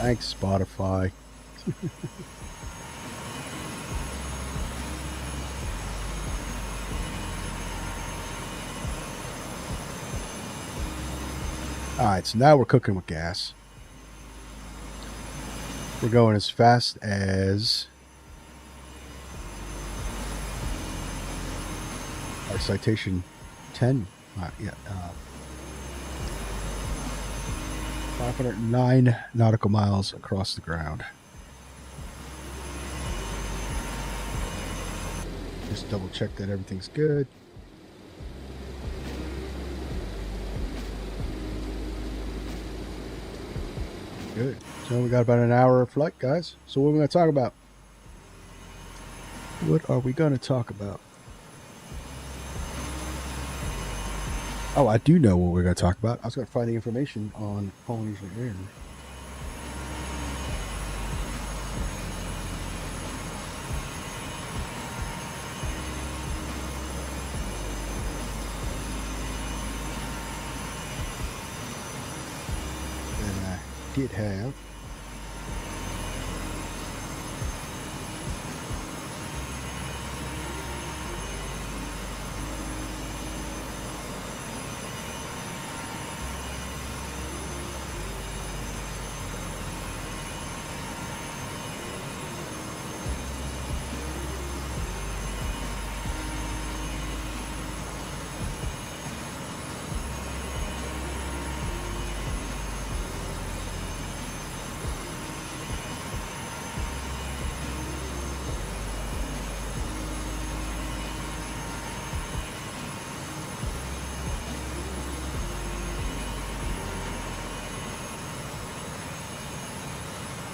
Thanks, Spotify. Alright, so now we're cooking with gas. We're going as fast as our citation 10. 509 nautical miles across the ground. Just double check that everything's good. Good. So we got about an hour of flight, guys. So what are we going to talk about? What are we going to talk about? Oh, I do know what we're going to talk about. I was going to find the information on Polynesian Airlines. And I did have.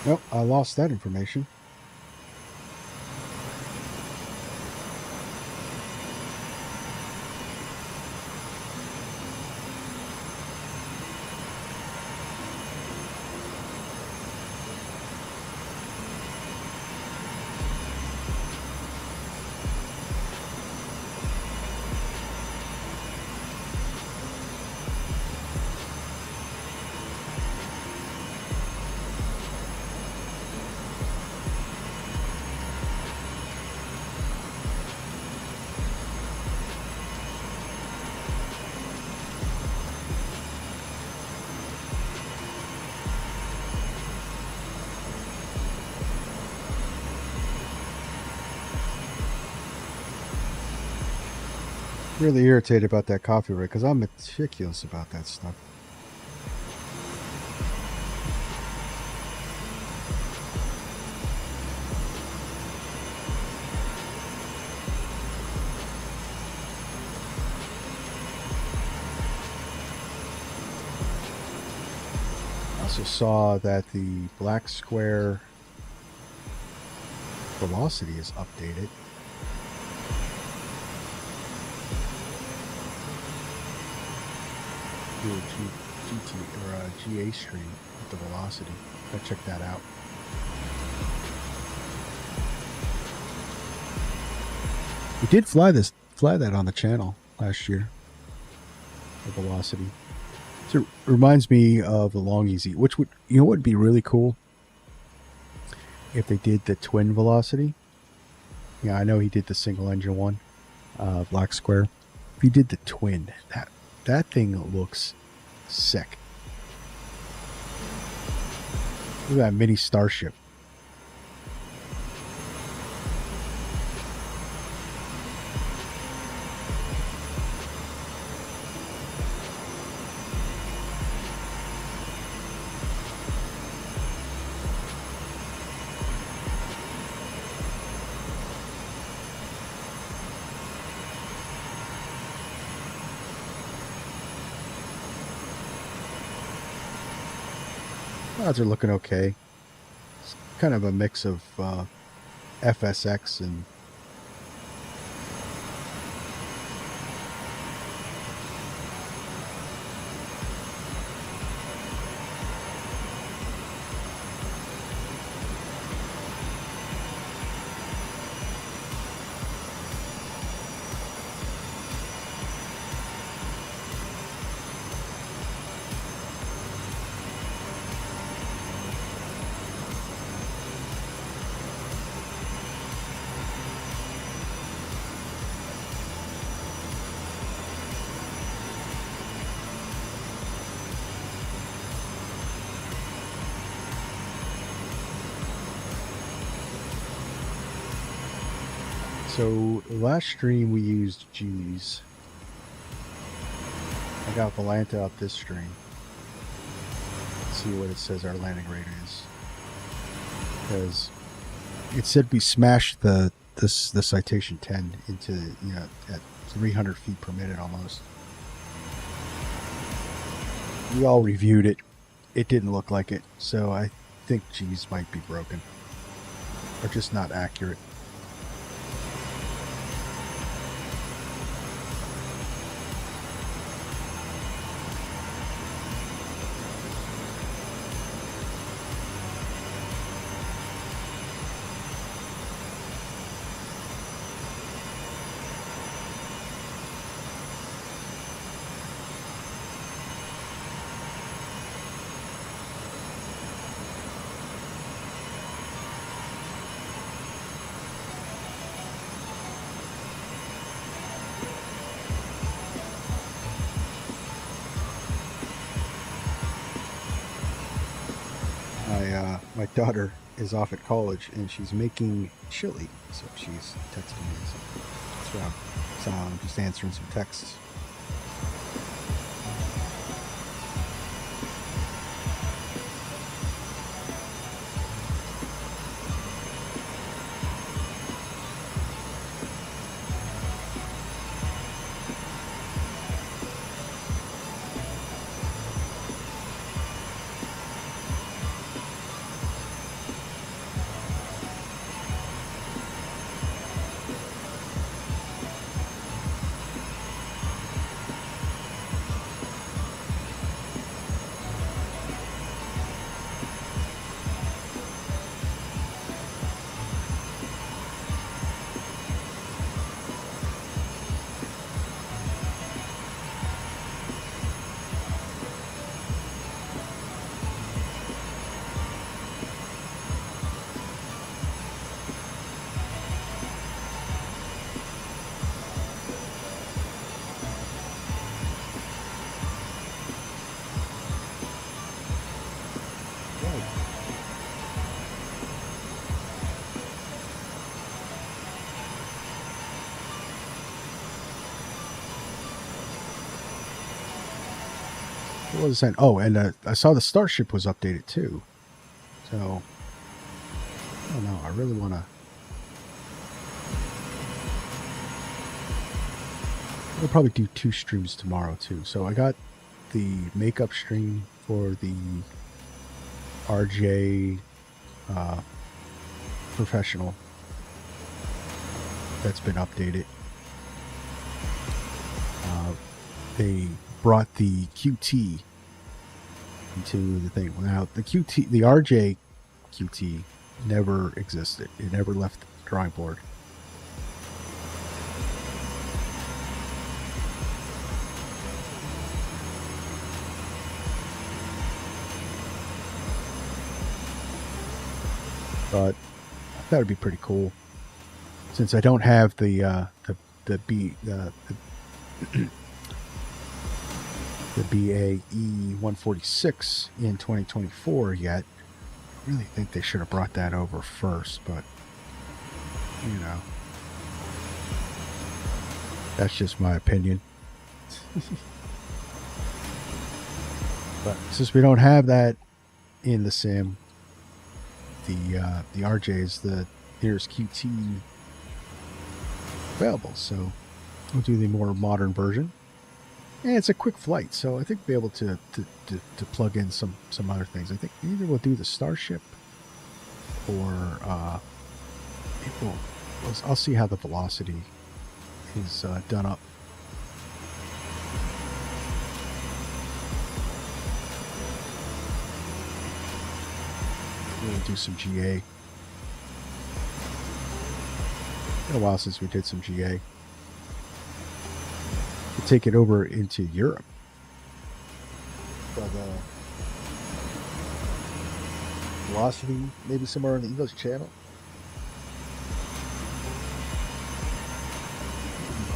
Nope, I lost that information. Really irritated about that coffee rate because I'm meticulous about that stuff. I also saw that the black square velocity is updated. Do a GA stream with the velocity. Go check that out. We did fly that on the channel last year. The velocity. So it reminds me of the Long Easy, which would would be really cool if they did the twin velocity. Yeah, I know he did the single engine one, black square. If he did the twin, that thing looks sick. Look at that mini starship. Clouds are looking okay. It's kind of a mix of FSX and so last stream we used G's. I got Volanta up this stream. Let's see what it says our landing rate is. Because it said we smashed the Citation 10 into, you know, at 300 feet per minute almost. We all reviewed it. It didn't look like it, so I think G's might be broken. Or just not accurate. My daughter is off at college and she's making chili, so she's texting me. So I'm just answering some texts. What was that? Oh, and I saw the Starship was updated too. So, I don't know. I really want to. I'll probably do 2 streams tomorrow too. So I got the makeup stream for the RJ Professional that's been updated. They brought the QT into the thing. Now the RJ QT never existed. It never left the drawing board. But I thought it'd be pretty cool since I don't have the BAE 146 in 2024 yet. I really think they should have brought that over first, but you know, that's just my opinion. But since we don't have that in the sim, the RJ is the nearest QT available, so we'll do the more modern version. And it's a quick flight, so I think we'll be able to plug in some other things. I think either we'll do the Starship or I'll see how the velocity is done up. We'll do some GA. Been a while since we did some GA. We'll take it over into Europe for the velocity, maybe somewhere on the English Channel.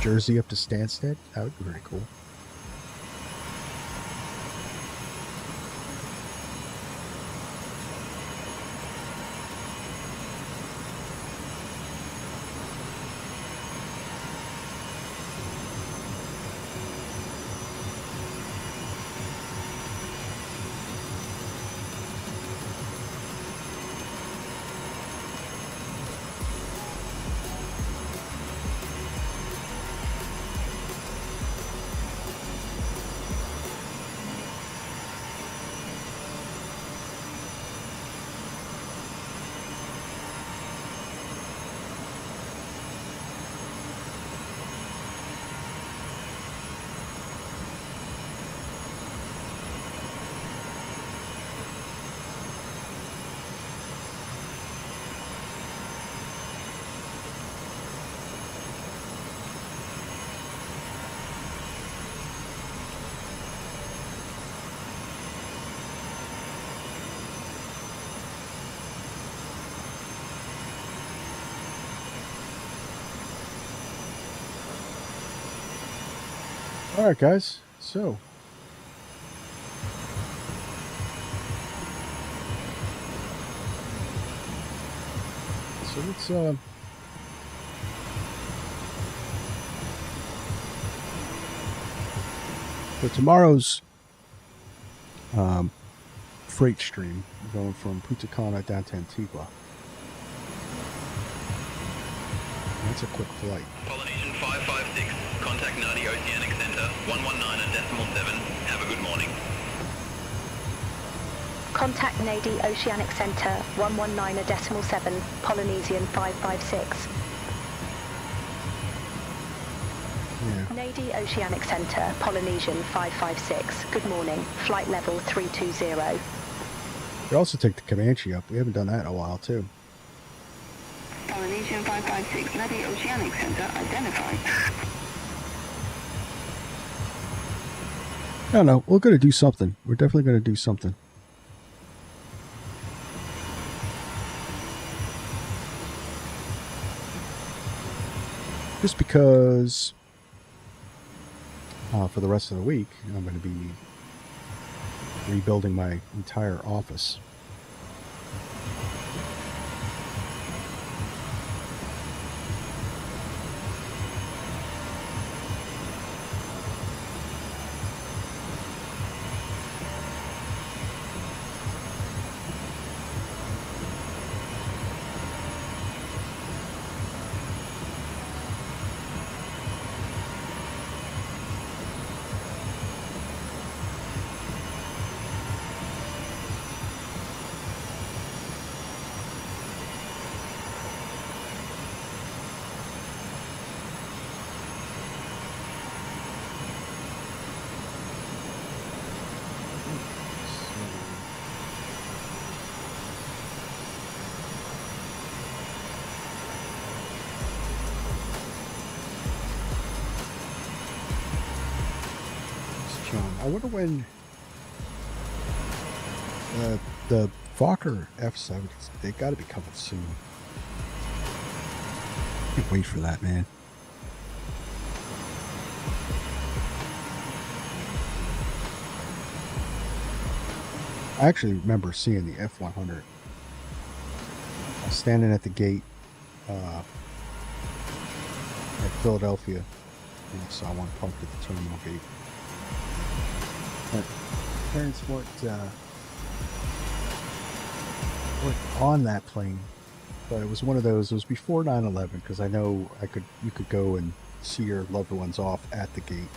Jersey up to Stansted. That would be very cool. All right, guys. So let's so tomorrow's freight stream going from Punta Cana down to Antigua. That's a quick flight. Polynesian 556, contact Nadi Oceanic Center, 119.7. Have a good morning. Contact Nadi Oceanic Center 119.7, Polynesian 556. Yeah. Nadi Oceanic Center, Polynesian 556. Good morning. Flight level 320. We also take the Comanche up. We haven't done that in a while, too. Polynesian 556, Nadi Oceanic Center identified. I don't know. We're going to do something. We're definitely going to do something. Just because for the rest of the week, I'm going to be rebuilding my entire office. I wonder when the Fokker F-70s, they got to be coming soon. Can't wait for that, man. I actually remember seeing the F-100. I was standing at the gate at Philadelphia, and I saw one parked at the terminal gate. But parents weren't on that plane, but it was one of those. It was before 9/11, because I know you could go and see your loved ones off at the gate.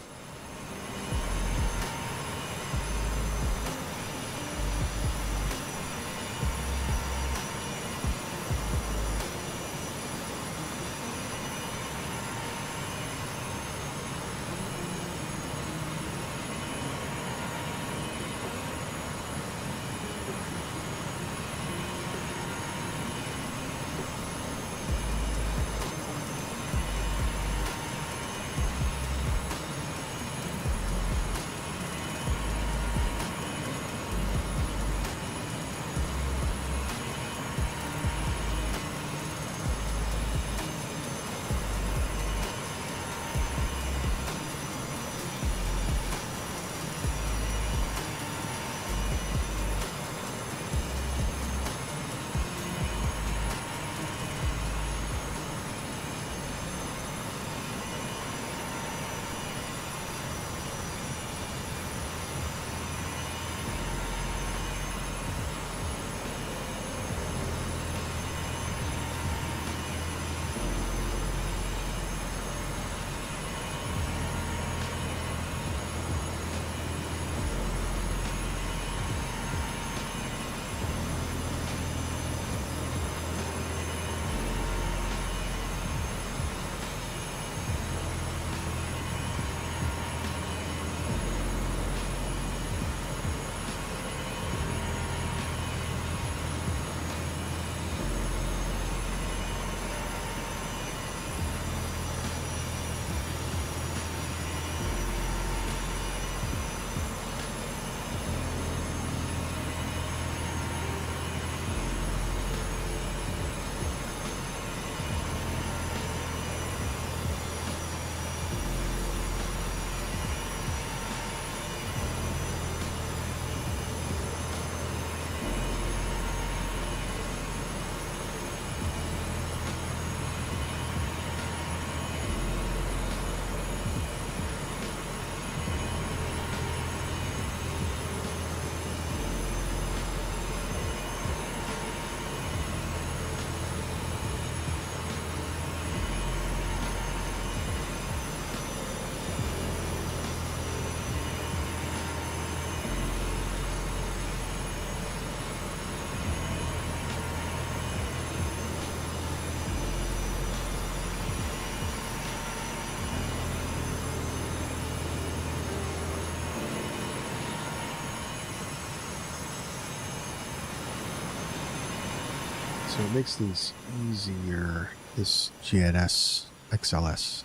So it makes things easier, this GNS XLS.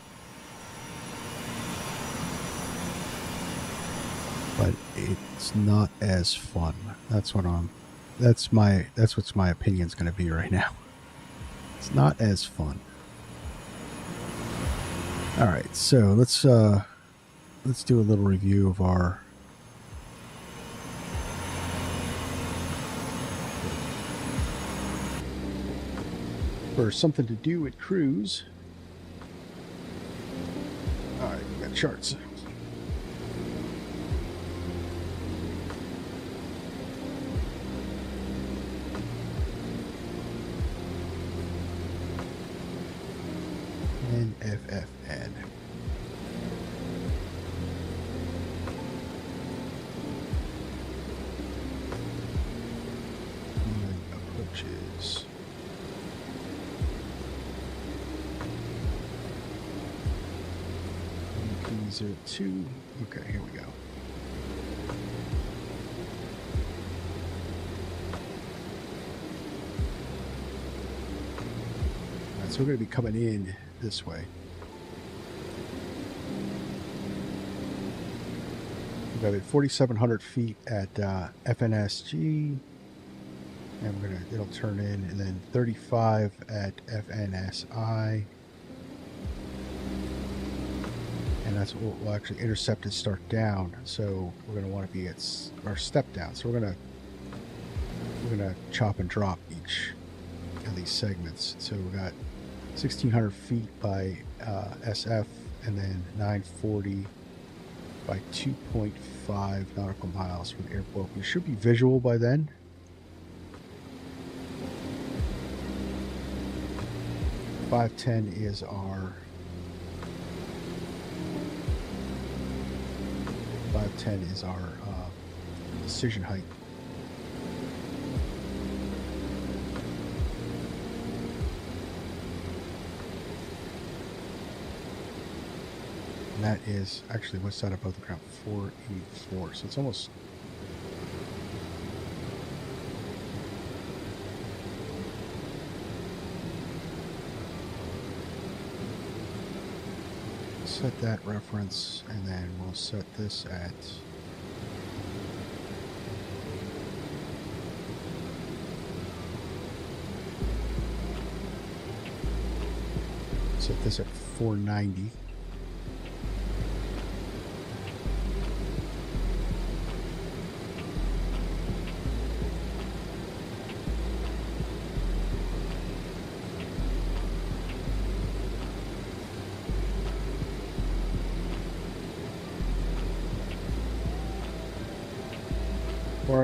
But it's not as fun. That's what's my opinion's going to be right now. It's not as fun. All right, so let's do a little review of our for something to do at cruise. All right, we got charts. NFFN. And approaches. MP02. Okay, here we go. All right, so we're going to be coming in this way. We've got it 4,700 feet at FNSG, and it'll turn in, and then 35 at FNSI, and that's what we'll actually intercept and start down. So we're going to want to be at our step down. So we're gonna chop and drop each of these segments. So we got 1,600 feet by SF, and then 940 by 2.5 nautical miles from the airport. We should be visual by then. .510 is our decision height. And that is actually what's that above the ground? 484. So it's almost set that reference, and then we'll set this at set this at 490.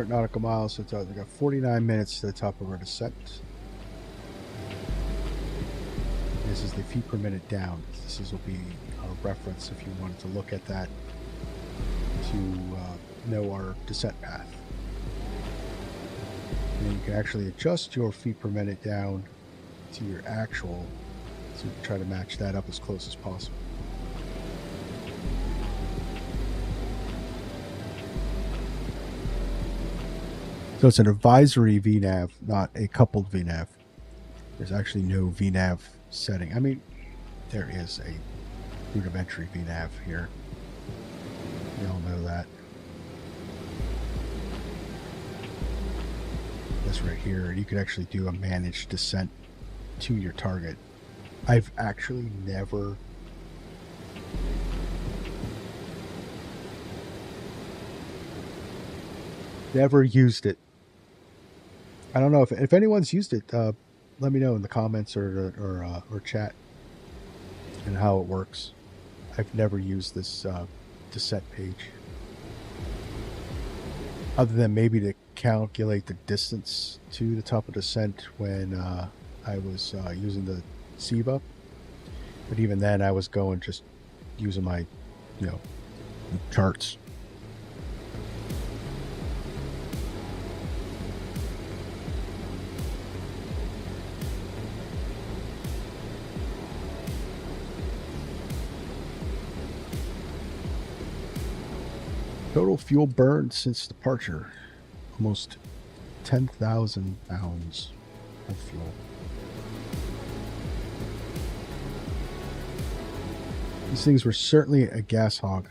Nautical miles, so we got 49 minutes to the top of our descent. This is the feet per minute down. Will be our reference if you wanted to look at that to know our descent path. And you can actually adjust your feet per minute down to your actual, so try to match that up as close as possible. So it's an advisory VNAV, not a coupled VNAV. There's actually no VNAV setting. I mean, there is a rudimentary VNAV here. You all know that. This right here, you could actually do a managed descent to your target. I've actually never used it. I don't know if anyone's used it. Let me know in the comments or chat and how it works. I've never used this descent page, other than maybe to calculate the distance to the top of descent when I was using the SIVA. But even then, I was going just using my, charts. Total fuel burned since departure, almost 10,000 pounds. of fuel. These things were certainly a gas hog.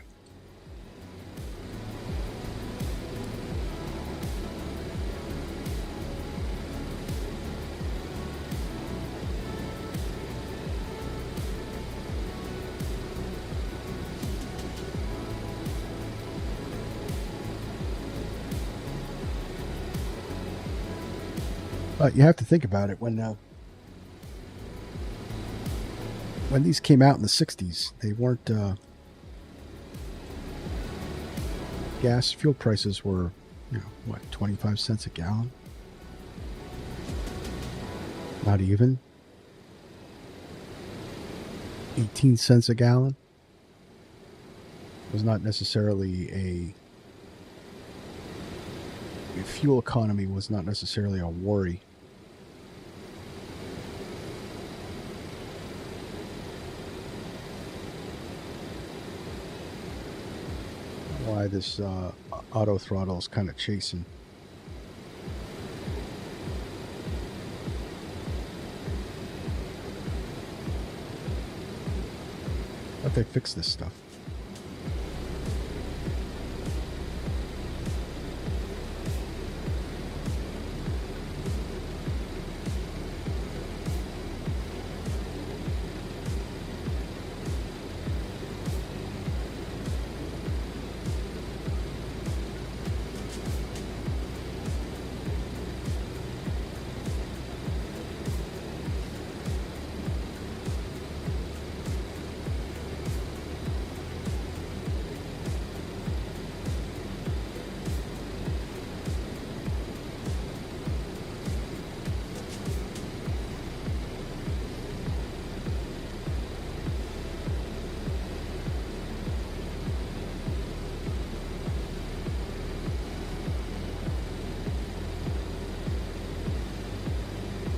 But you have to think about it when these came out in the 60s, they weren't gas fuel prices were, 25 cents a gallon? Not even. 18 cents a gallon was not necessarily a fuel economy was not necessarily a worry. Why this auto throttle is kind of chasing. But they fix this stuff.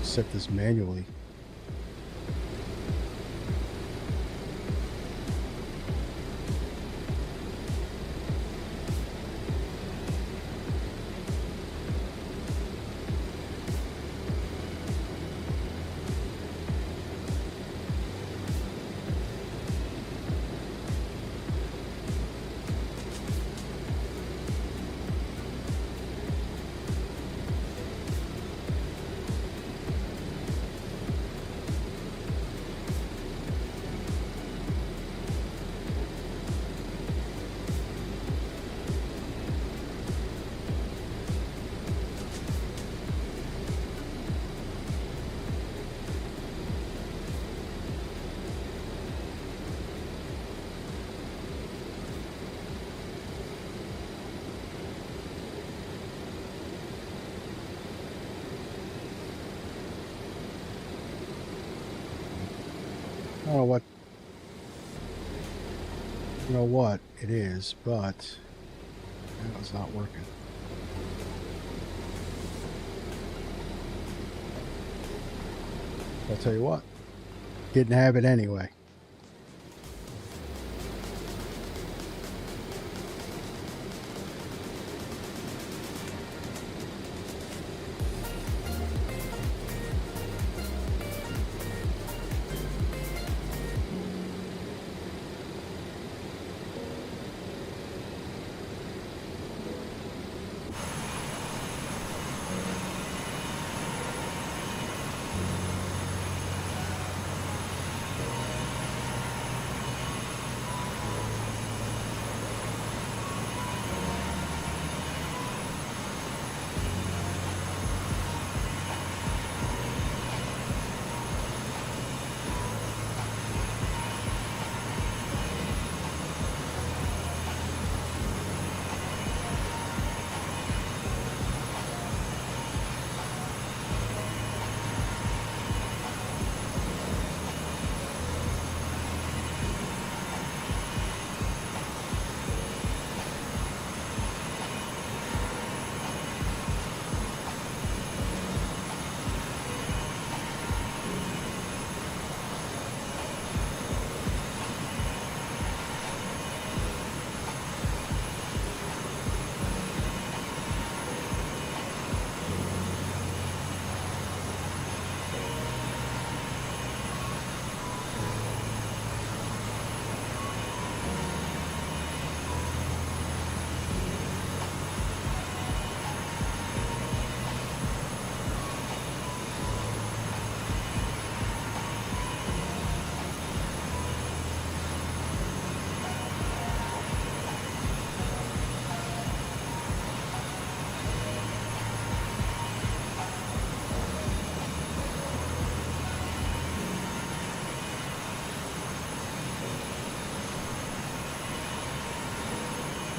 Set this manually. I don't know what it is, but that was not working. I'll tell you what, didn't have it anyway.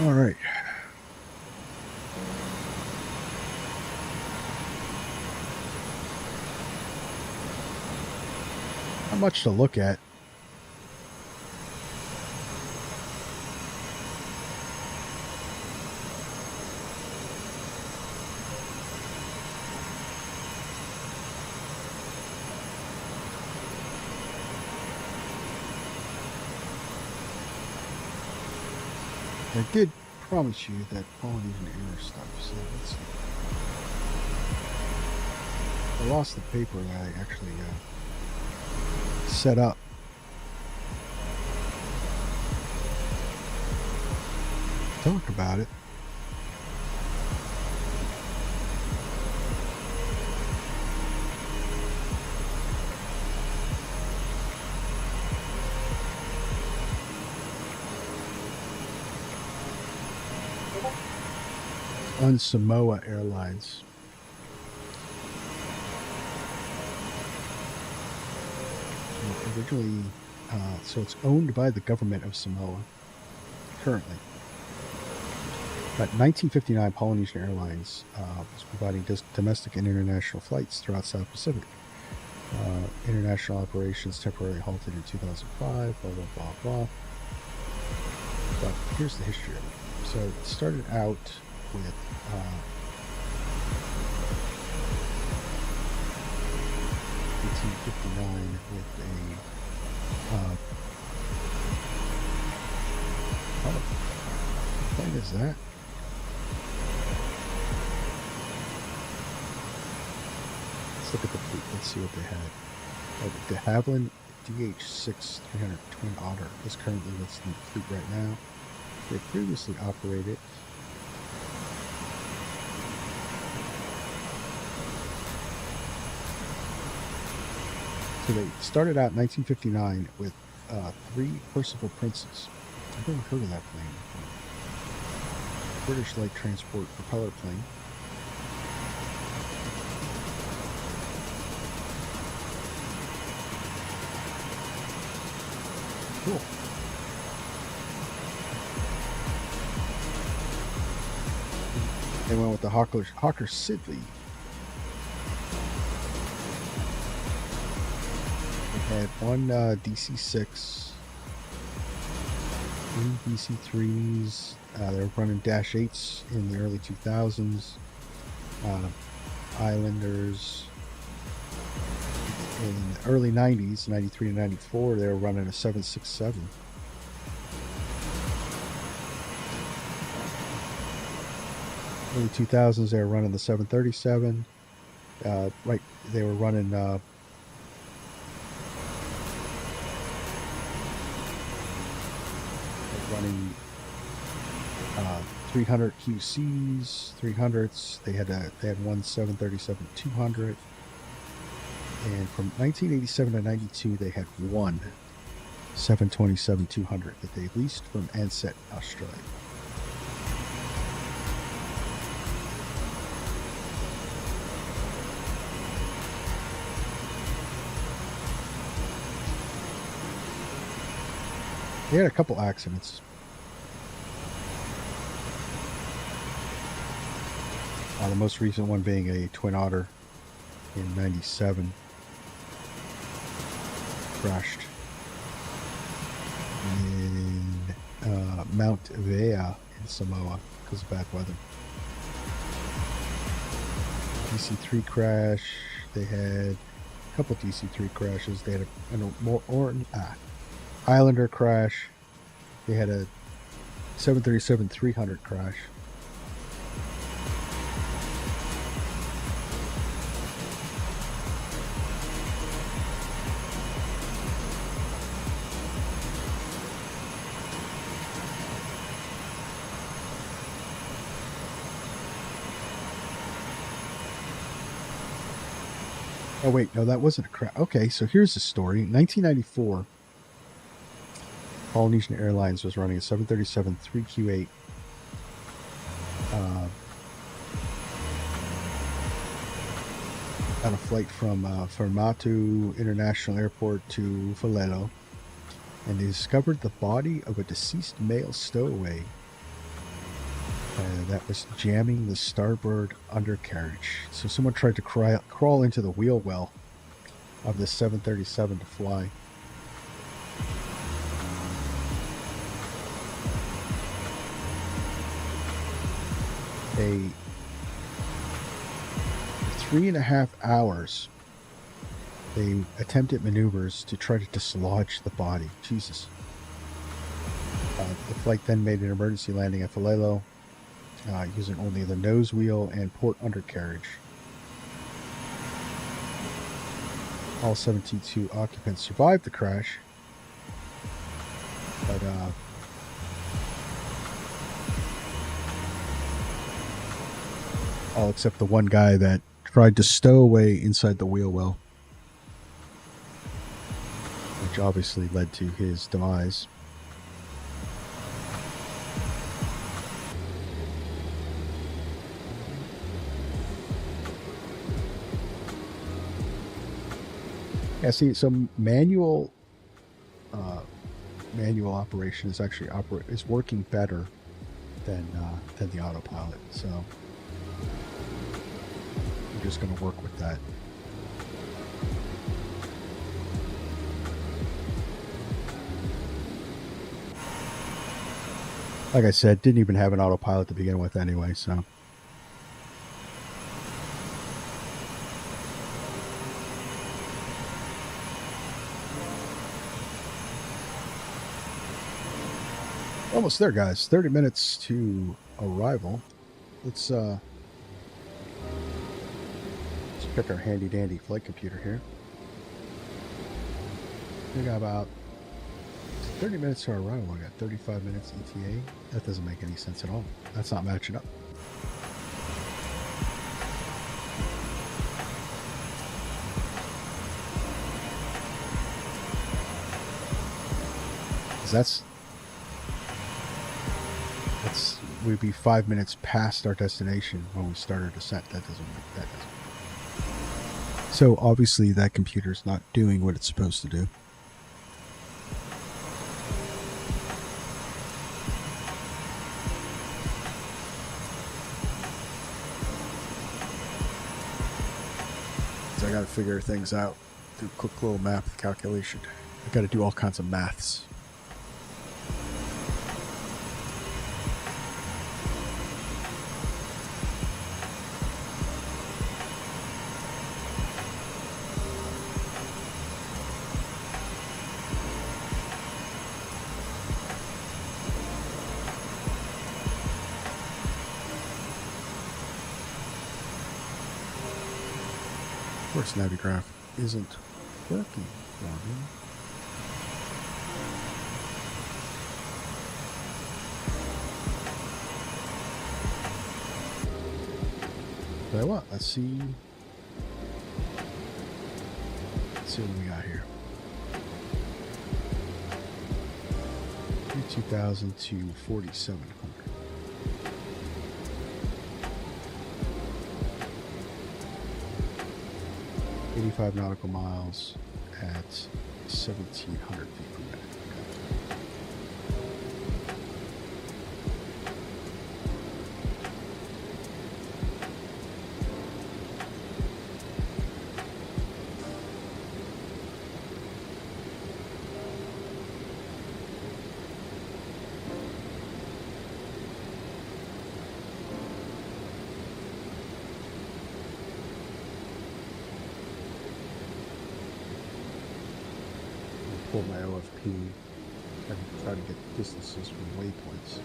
All right. Not much to look at. I did promise you that Polynesian Air stuff, so let's see. I lost the paper that I actually set up. Talk about it. On Samoa Airlines. Originally, so it's owned by the government of Samoa currently. But 1959, Polynesian Airlines was providing domestic and international flights throughout South Pacific. International operations temporarily halted in 2005, blah, blah, blah, blah. But here's the history of it. So it started out with 1859 with a what plane is that? Let's look at the fleet. Let's see what they had. The de Havilland DH-6 300 Twin Otter is currently what's in the fleet right now. They previously operated So they started out in 1959 with 3 Percival Princes. I've never heard of that plane before. British light transport propeller plane. Cool. They went with the Hawker Siddeley. Had one DC-6, 3 DC-3s. They were running Dash 8s in the early 2000s. Islanders. In the early 90s, 93 to 94, they were running a 767. Early 2000s, they were running the 737. Right, they were running running 300 QCs, 300s. They had one 737-200, and from 1987 to 92, they had one 727-200 that they leased from Ansett, Australia. They had a couple accidents. The most recent one being a Twin Otter in 97. Crashed in Mount Vea in Samoa because of bad weather. DC-3 crash. They had a couple DC-3 crashes. They had a Islander crash. They had a 737-300 crash. Oh wait, no, that wasn't a crash. Okay, so here's the story. In 1994, Polynesian Airlines was running a 737-3Q8 on a flight from Fermatu International Airport to Feleolo, and they discovered the body of a deceased male stowaway That was jamming the starboard undercarriage. So someone tried to crawl into the wheel well of the 737 to fly. For 3.5 hours, they attempted maneuvers to try to dislodge the body. Jesus. The flight then made an emergency landing at Feleolo, using only the nose wheel and port undercarriage. All 72 occupants survived the crash, but all except the one guy that tried to stow away inside the wheel well, which obviously led to his demise. Yeah, see, so manual operation is actually is working better than the autopilot. So I'm just going to work with that. Like I said, didn't even have an autopilot to begin with anyway, so. Almost there, guys. 30 minutes to arrival. Let's pick our handy dandy flight computer here. We got about 30 minutes to our arrival. I got 35 minutes ETA. That doesn't make any sense at all. That's not matching up. We'd be 5 minutes past our destination when we start our descent. That doesn't. So obviously that computer's not doing what it's supposed to do. So I got to figure things out. Do a quick little math calculation. I got to do all kinds of maths. Of course, Navigraph isn't working for me. Tell you what, let's see what we got here. 2,000 to 4,700. 85 nautical miles at 1,700 feet per minute. Pull my OFP and try to get distances from waypoints.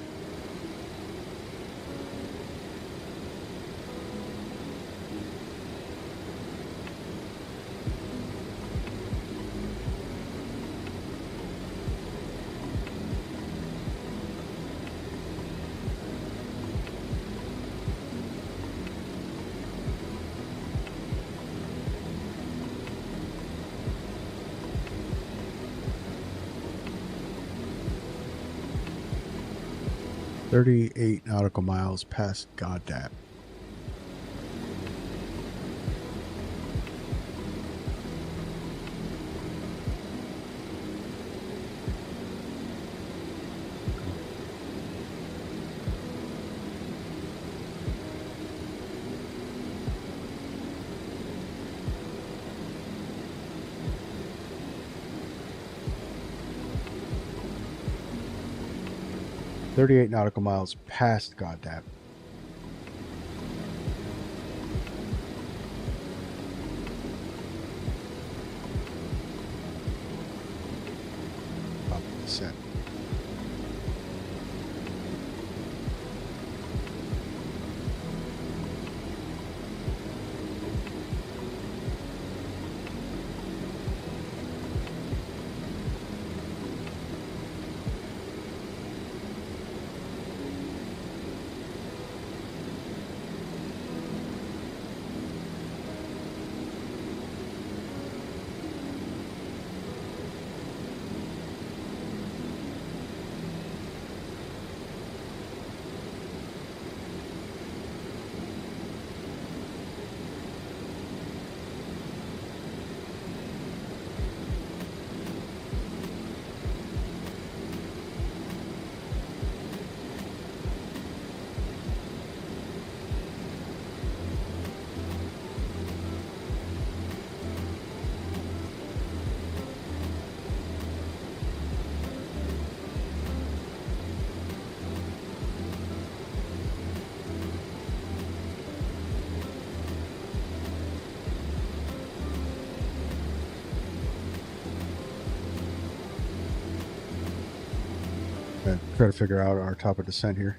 .38 nautical miles past Goddam. 38 nautical miles past Goddam. Up descent. And try to figure out our top of descent here.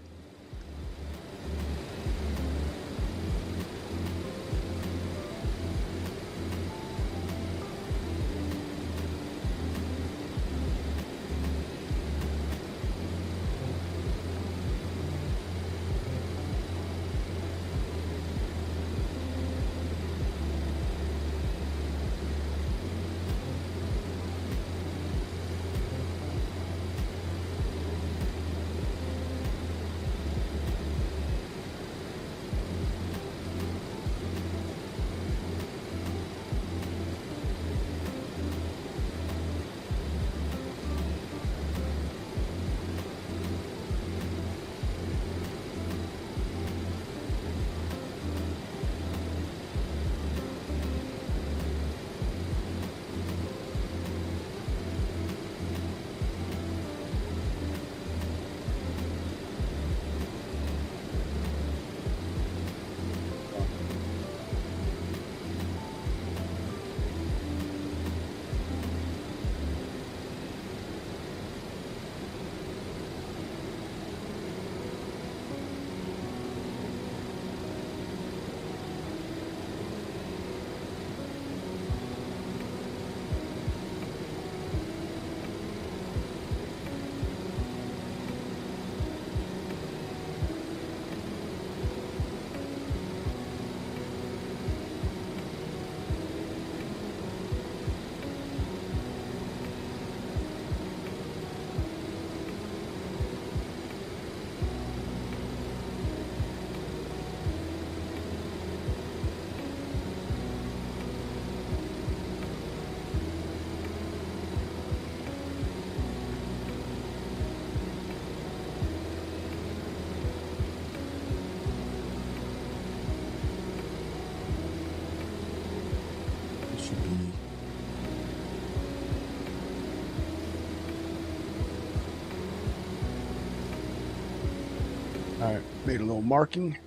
All right, made a little marking.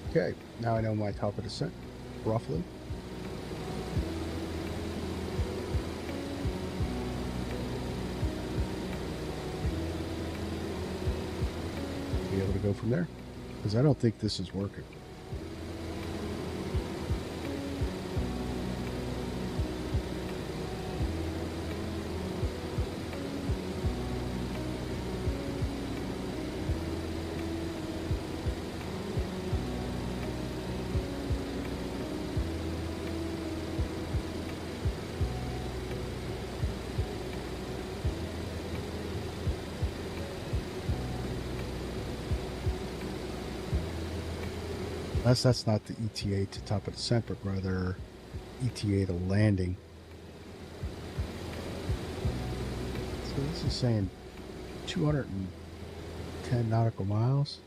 Okay, now I know my top of descent, roughly. Be able to go from there, because I don't think this is working. That's not the ETA to top of descent, but rather ETA to landing. So this is saying 210 nautical miles.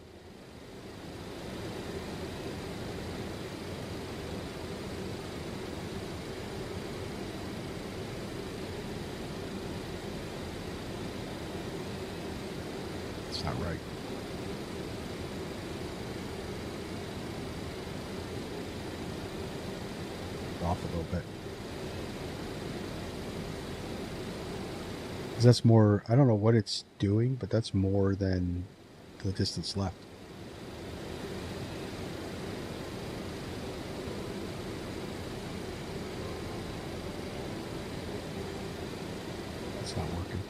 That's not right. Off a little bit. 'Cause that's more, I don't know what it's doing, but that's more than the distance left. That's not working.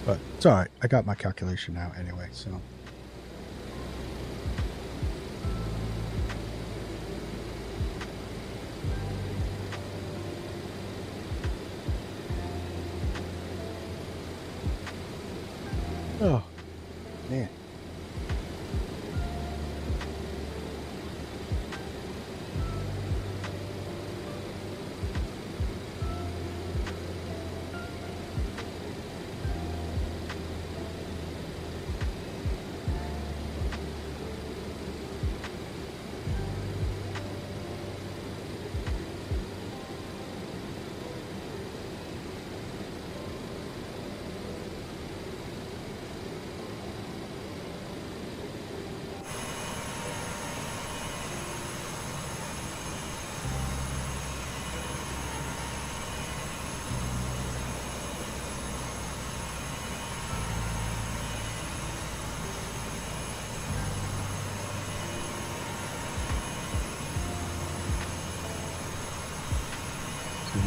But it's all right. I got my calculation now anyway, so. Oh, man.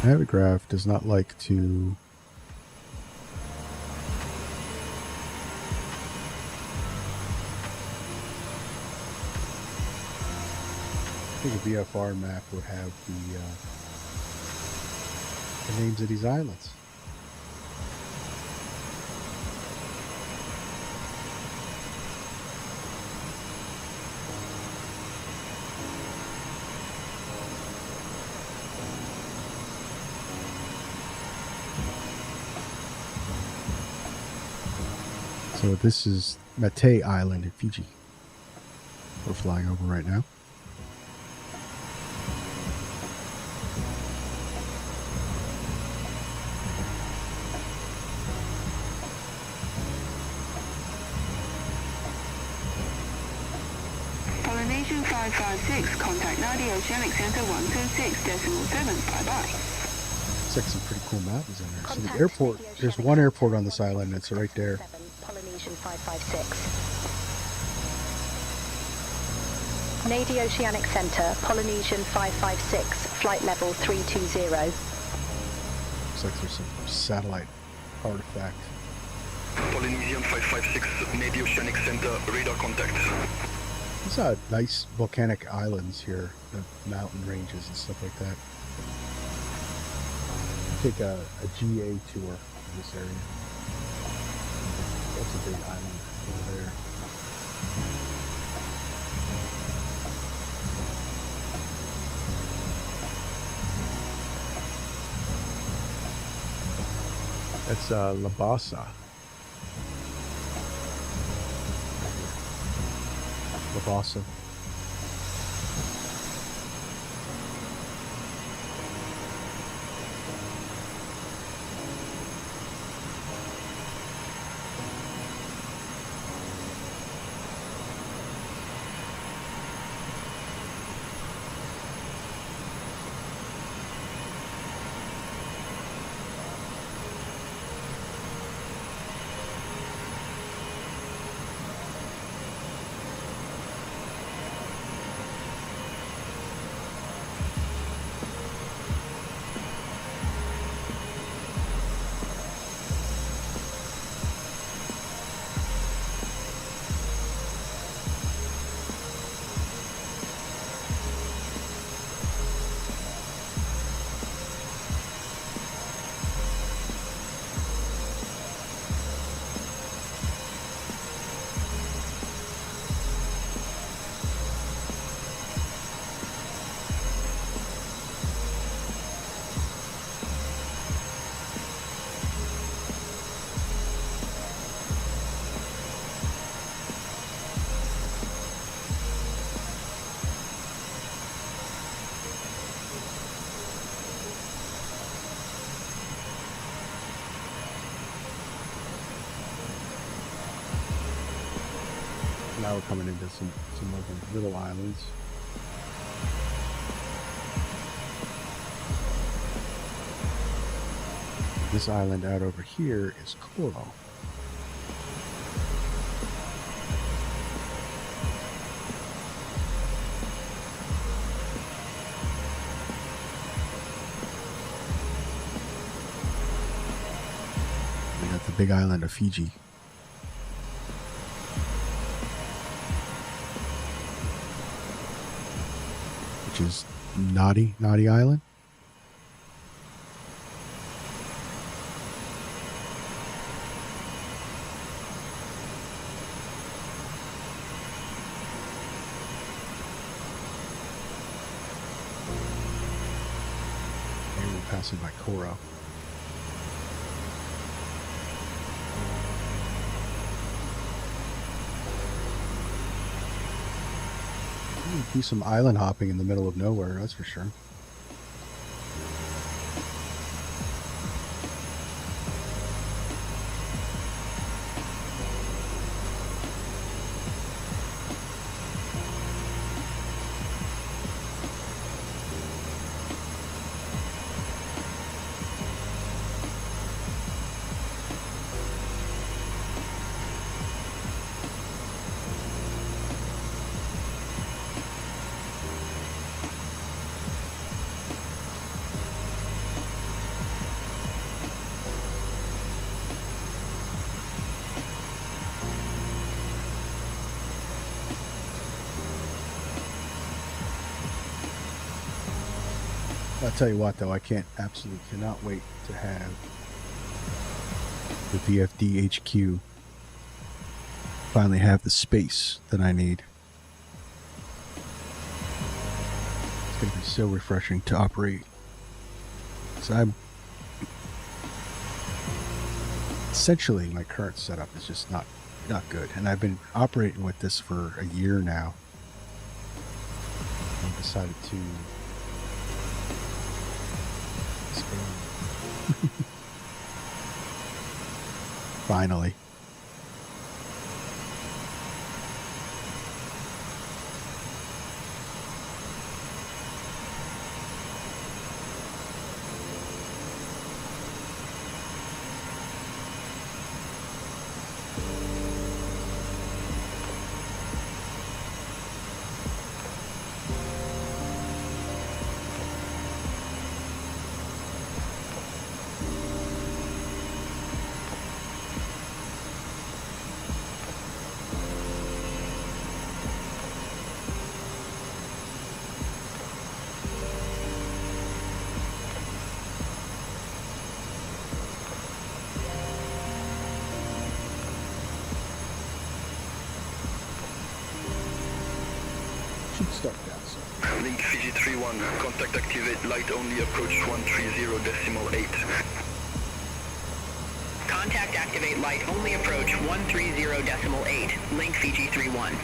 Navigraph does not like to I think a VFR map would have the names of these islands. So this is Mate Island in Fiji. We're flying over right now. Polynesian 556, contact Nadi Oceanic Center 126.7. Bye-bye. Looks like some pretty cool mountains in there. So the airport, there's one airport on this island, and it's right there. Polynesian 556. Nadi Oceanic Center, Polynesian 556, flight level 320. Looks like there's some satellite artifact. Polynesian 556, Nadi Oceanic Center, radar contact. These are nice volcanic islands here, the mountain ranges and stuff like that. Take a GA tour of this area. That's a big island over there. That's Labasa. Labasa. Now we're coming into some of the little islands. This island out over here is Coral. We got the big island of Fiji. Which is Nadi Island. And we're passing by Coro. Do some island hopping in the middle of nowhere, that's for sure. I'll tell you what, though, I absolutely cannot wait to have the VFD HQ finally have the space that I need. It's going to be so refreshing to operate. So essentially, my current setup is just not good, and I've been operating with this for a year now. I decided to finally. Start that, so. Link Fiji 31, contact activate, light only approach 130.8. Contact activate light only approach 130.8. Link Fiji 31.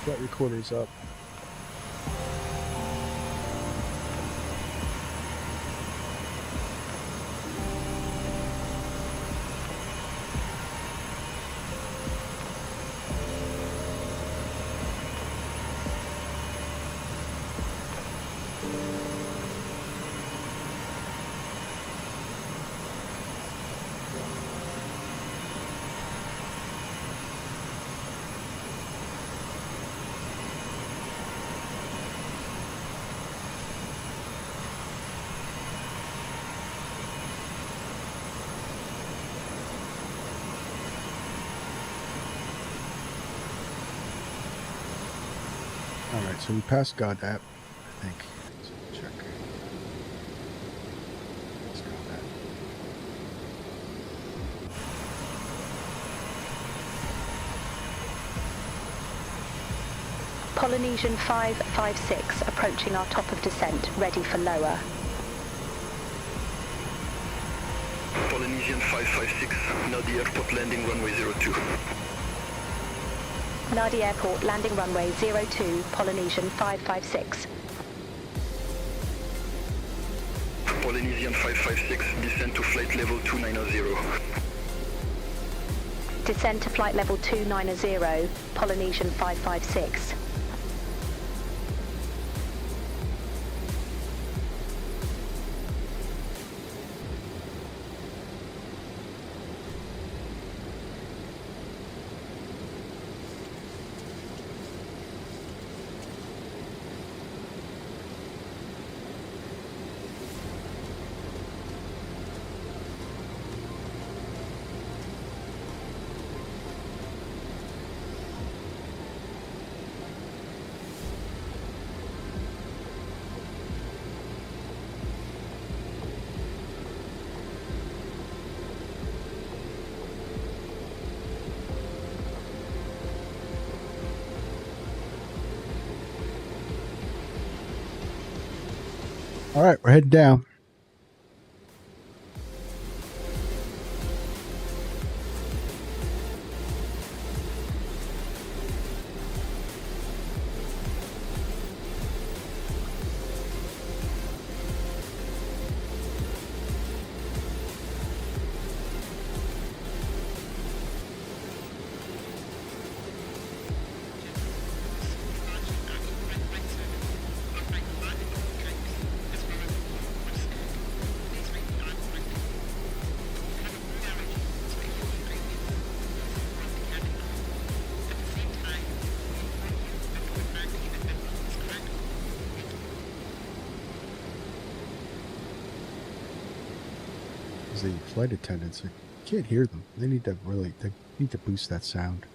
Flight recorders up. Alright, so we passed Goddap, I think. Let's check. Let's go with that. Polynesian 556 approaching our top of descent, ready for lower. Polynesian 556, Nadi Airport landing runway 02. Nadi Airport, landing runway 02, Polynesian 556. Polynesian 556, descend to flight level 290. Descend to flight level 290, Polynesian 556. All right, we're heading down. The flight attendants, I can't hear them. They need to boost that sound.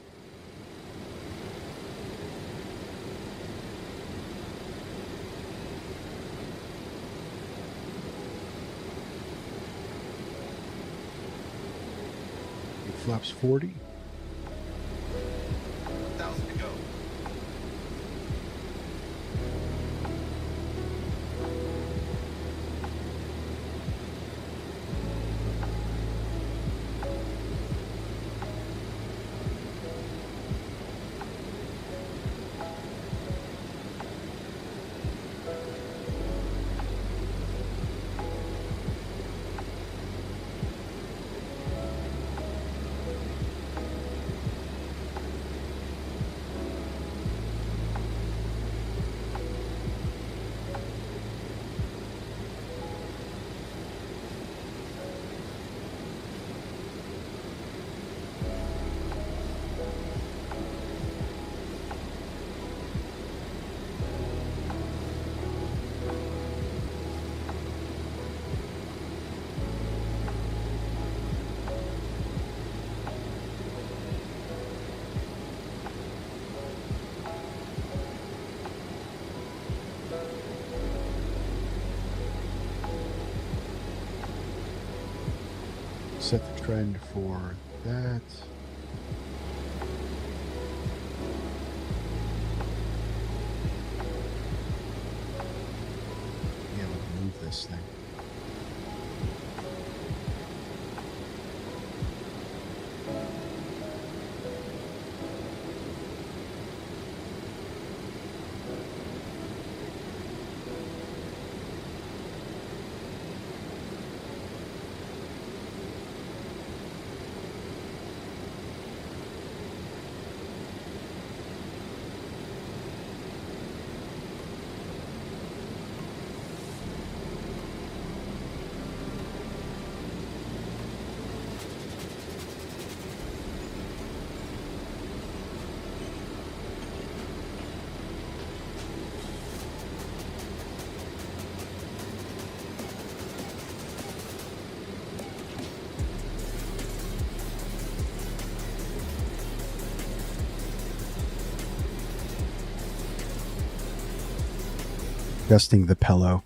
Flaps 40. 1,000 to go. Set the trend for that. Yeah, we'll move this thing. Adjusting the pillow.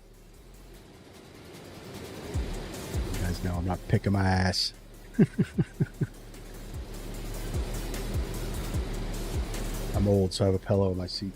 You guys know I'm not picking my ass. I'm old, so I have a pillow in my seat.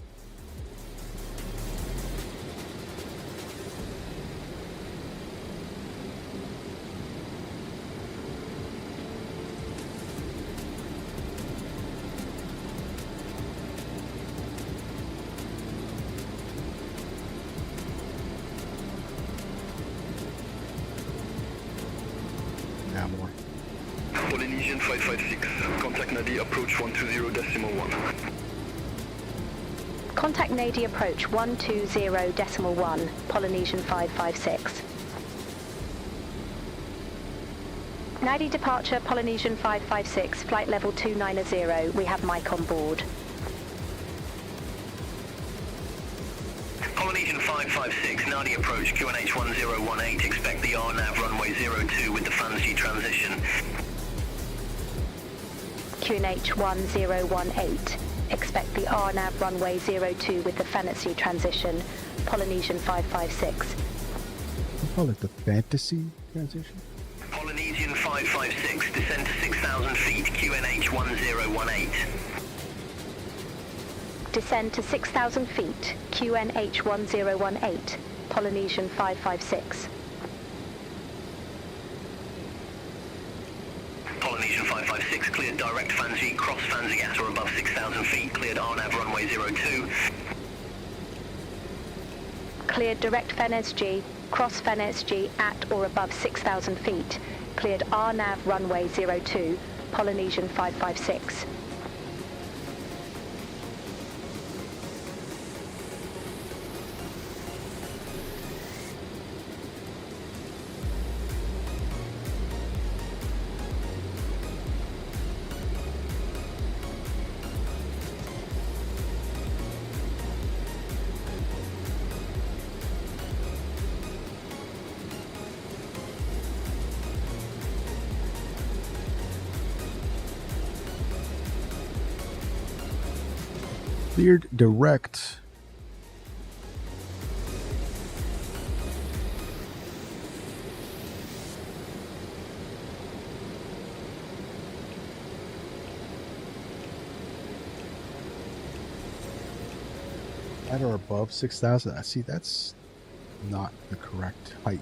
556. Contact Nadi, approach 120.1. Contact Nadi approach 120.1, Polynesian 556. Nadi departure, Polynesian 556, flight level 290. We have Mike on board. Polynesian 556, Nadi approach QNH 1018. Expect the RNAV runway 02 with the Fiji transition. QNH 1018. Expect the RNAV runway 02 with the Fantasy transition. Polynesian 556. We call it the fantasy transition. Polynesian 556, descend to 6,000 feet, QNH 1018. Descend to 6,000 feet, QNH 1018, Polynesian 556. Polynesian 556, cleared direct Fiji, cross Fiji at or above 6,000 feet, cleared RNAV runway 02. Cleared direct FNSG, cross FNSG at or above 6,000 feet, cleared RNAV runway 02, Polynesian 556. Cleared direct. At or above 6,000. I see that's not the correct height.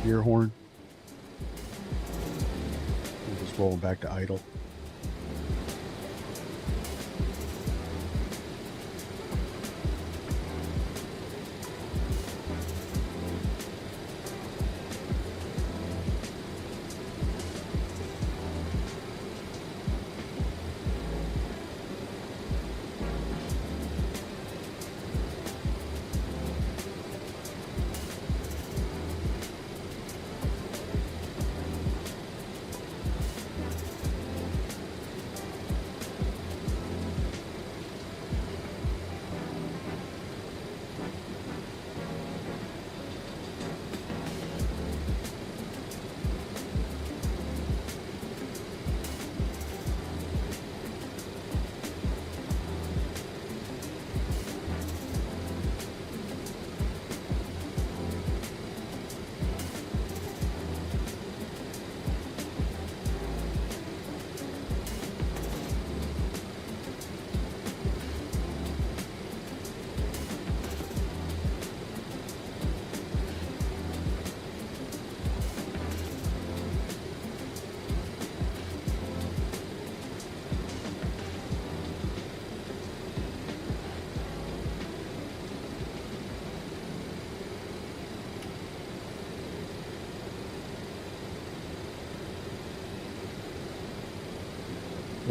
Gear horn. We're just rolling back to idle.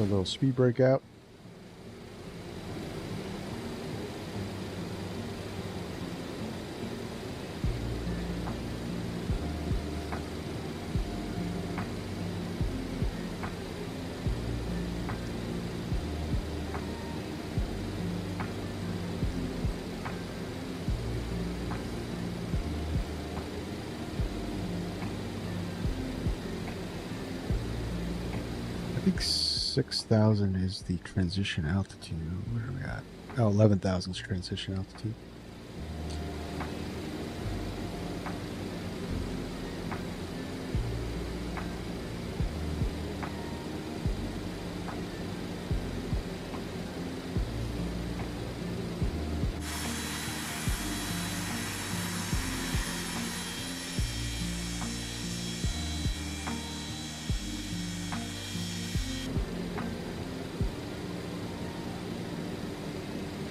Put a little speed brake out. I think 6,000 is the transition altitude. Where are we at? Oh, 11,000 is transition altitude.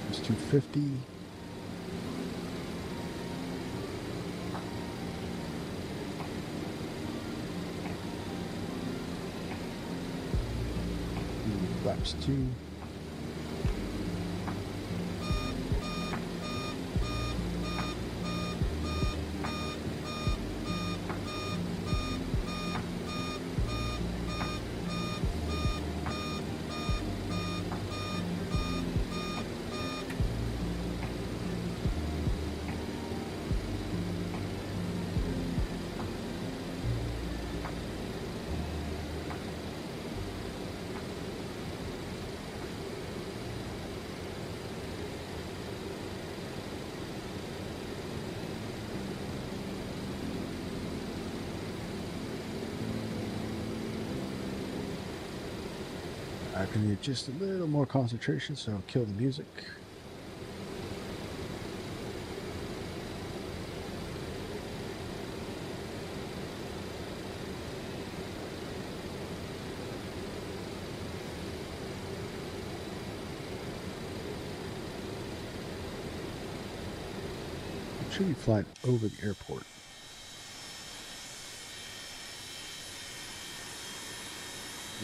It's 250. Flaps 2. I can need just a little more concentration, so I'll kill the music. Should be flying over the airport.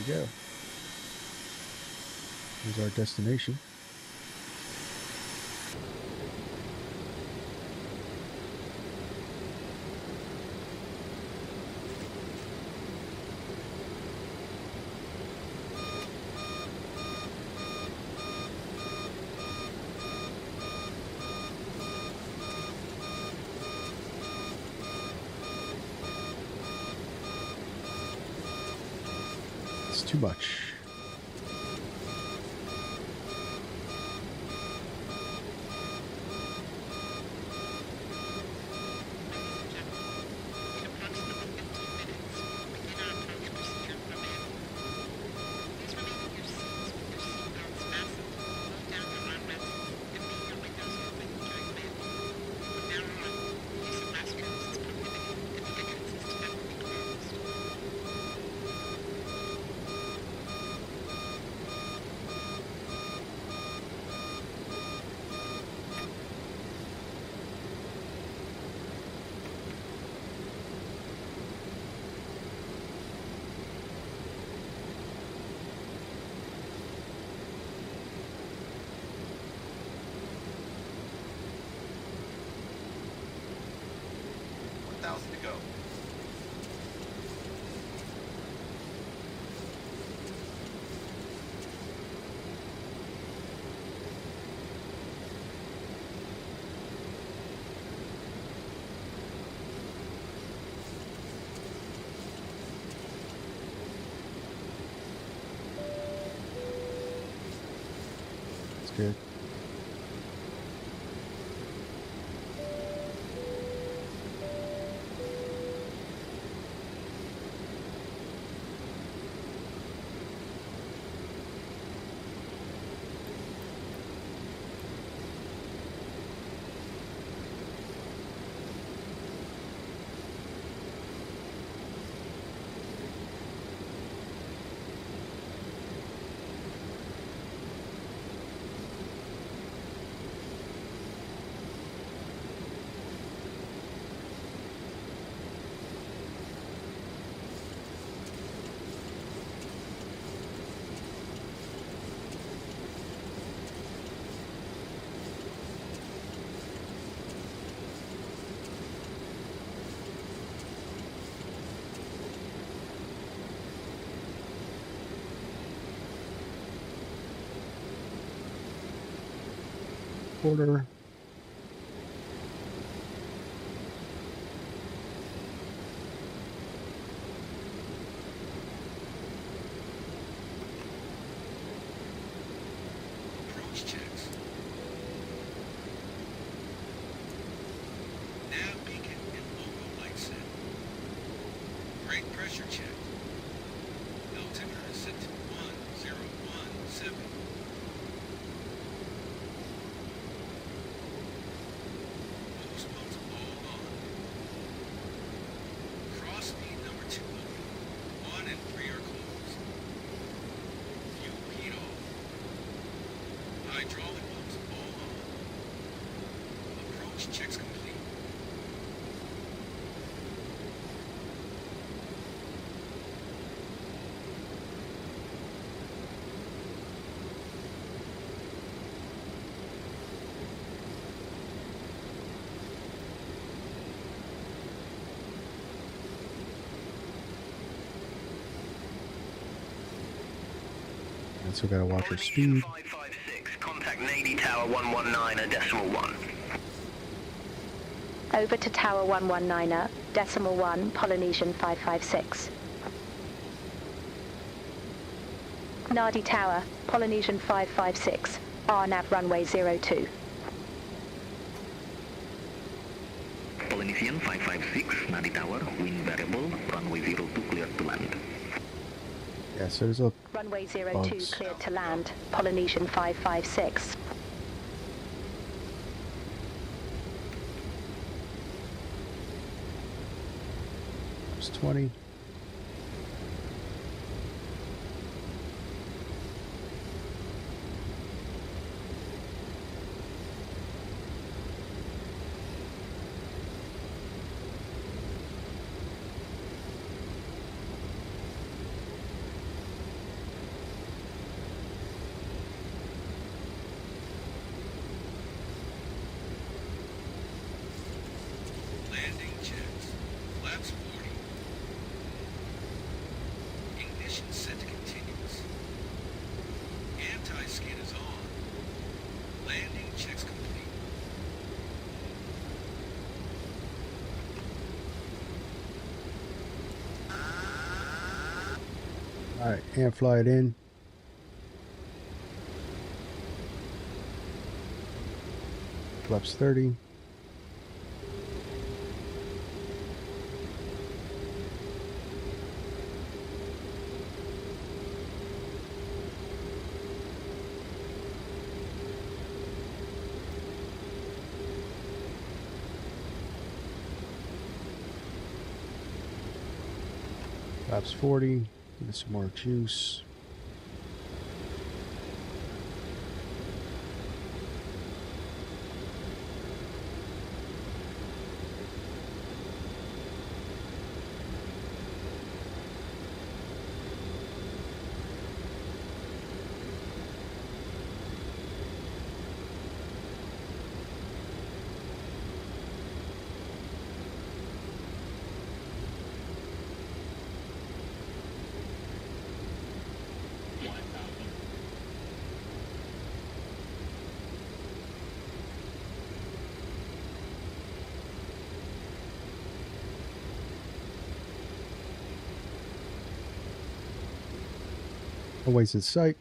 There we go. Here's our destination. It's too much. To go. That's good. quarter. Approach checks. Nav beacon and logo light set. Brake pressure check. Altimeter is set to 1017. Nose pumps all on. Cross speed number 2 open. 1 and 3 are closed. Fuel heat off. Hydraulic pumps all on. Approach checks complete. And so gotta watch our speed. 556, contact Nadi Tower 119.1. Over to Tower 119.1, Polynesian 556. Nadi Tower, Polynesian 556, RNAV runway 02. Polynesian 556, Nadi Tower, wind variable, runway 02 cleared to land. Yeah, so there's a Runway 02 Bugs. cleared to land, Polynesian 556. it's 20. Landing checks. Flaps 40. Ignition set to continuous. Anti-skid is on. Landing checks complete. All right, and fly it in. Flaps 30. Flaps 40. Get some more juice. Always in sight.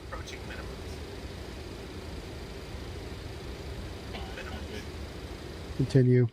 Approaching minimums. Continue.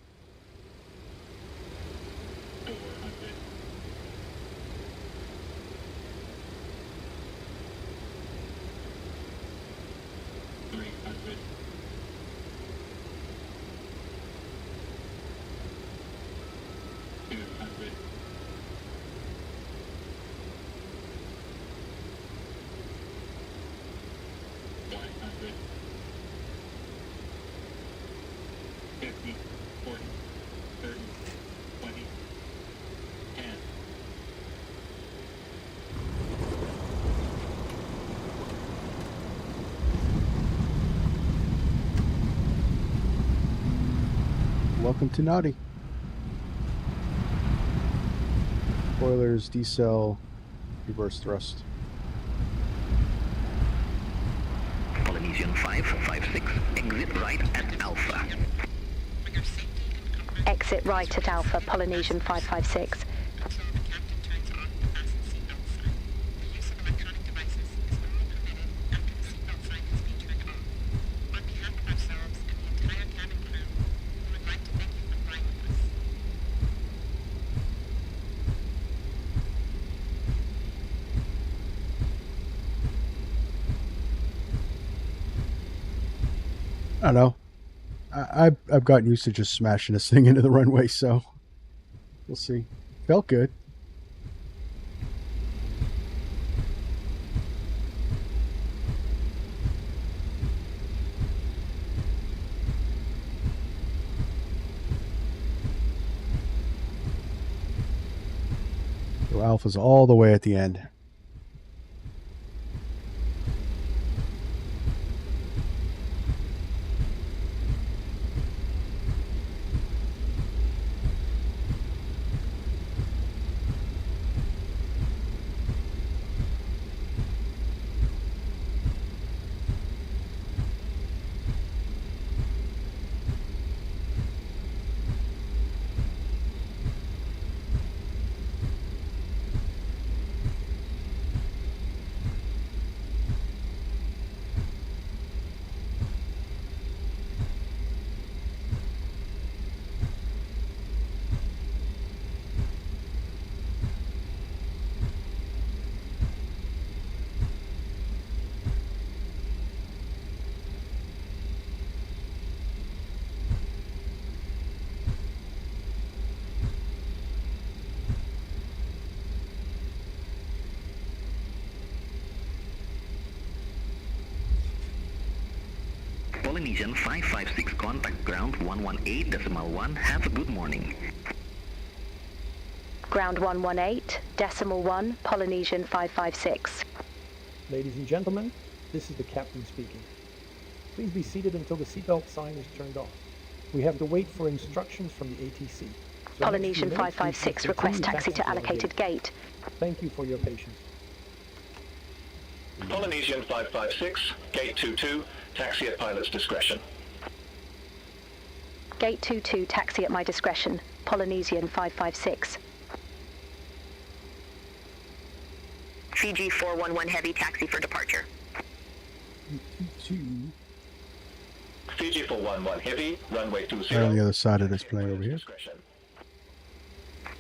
Welcome to Nadi. Spoilers, decel, reverse thrust. Polynesian Polynesian 556, exit right at Alpha. Exit right at Alpha, Polynesian 556. I don't know. I've gotten used to just smashing this thing into the runway, so we'll see. Felt good. So Alpha's all the way at the end. Polynesian 556, contact ground 118.1. Have a good morning. Ground 118.1, Polynesian 556. Ladies and gentlemen, this is the captain speaking. Please be seated until the seatbelt sign is turned off. We have to wait for instructions from the ATC. So Polynesian 556, request taxi to allocated gate. Thank you for your patience. Polynesian 556, gate 22, taxi at pilot's discretion. Gate 22, taxi at my discretion, Polynesian 556. Fiji 411 Heavy, taxi for departure. Fiji 411 Heavy, runway 20. Right on the other side of this plane over here. Discretion.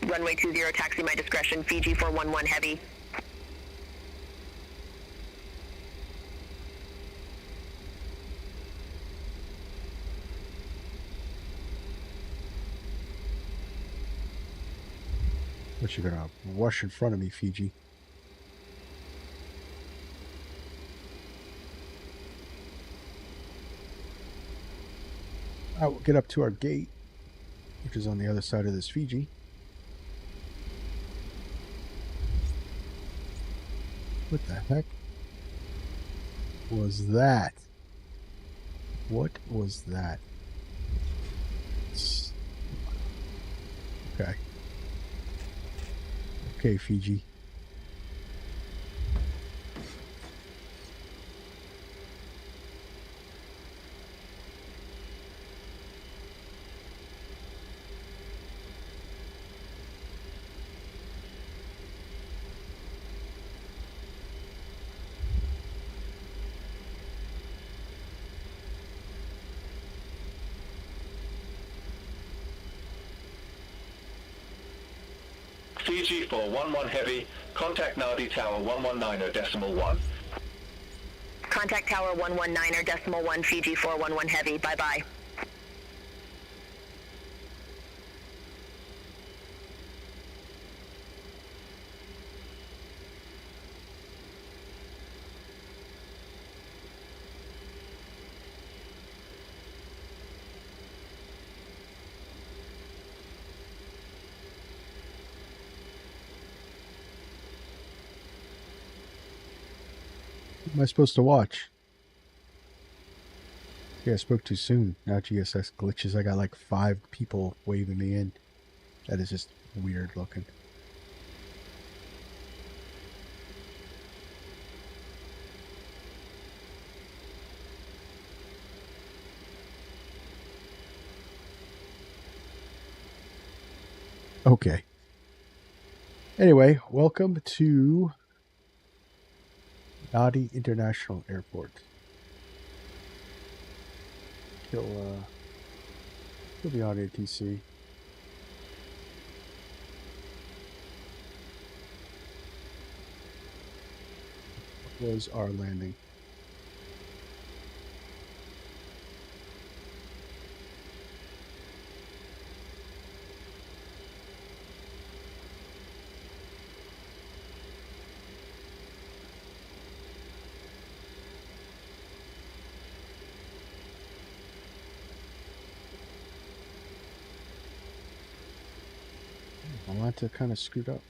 Runway 20, taxi my discretion, Fiji 411 Heavy. But you're gonna rush in front of me, Fiji. I will get up to our gate, which is on the other side of this Fiji. What the heck was that? What was that? Okay. Okay, Fiji. Fiji 411 Heavy, contact Nadi Tower 119.1. Contact Tower 119.1, Fiji 411 Heavy, bye-bye. What am I supposed to watch? Yeah, I spoke too soon. Now GSX glitches. I got like 5 people waving me in. That is just weird looking. Okay. Anyway, welcome to Nadi International Airport. He'll be on ATC. What was our landing? Atlanta kind of screwed up.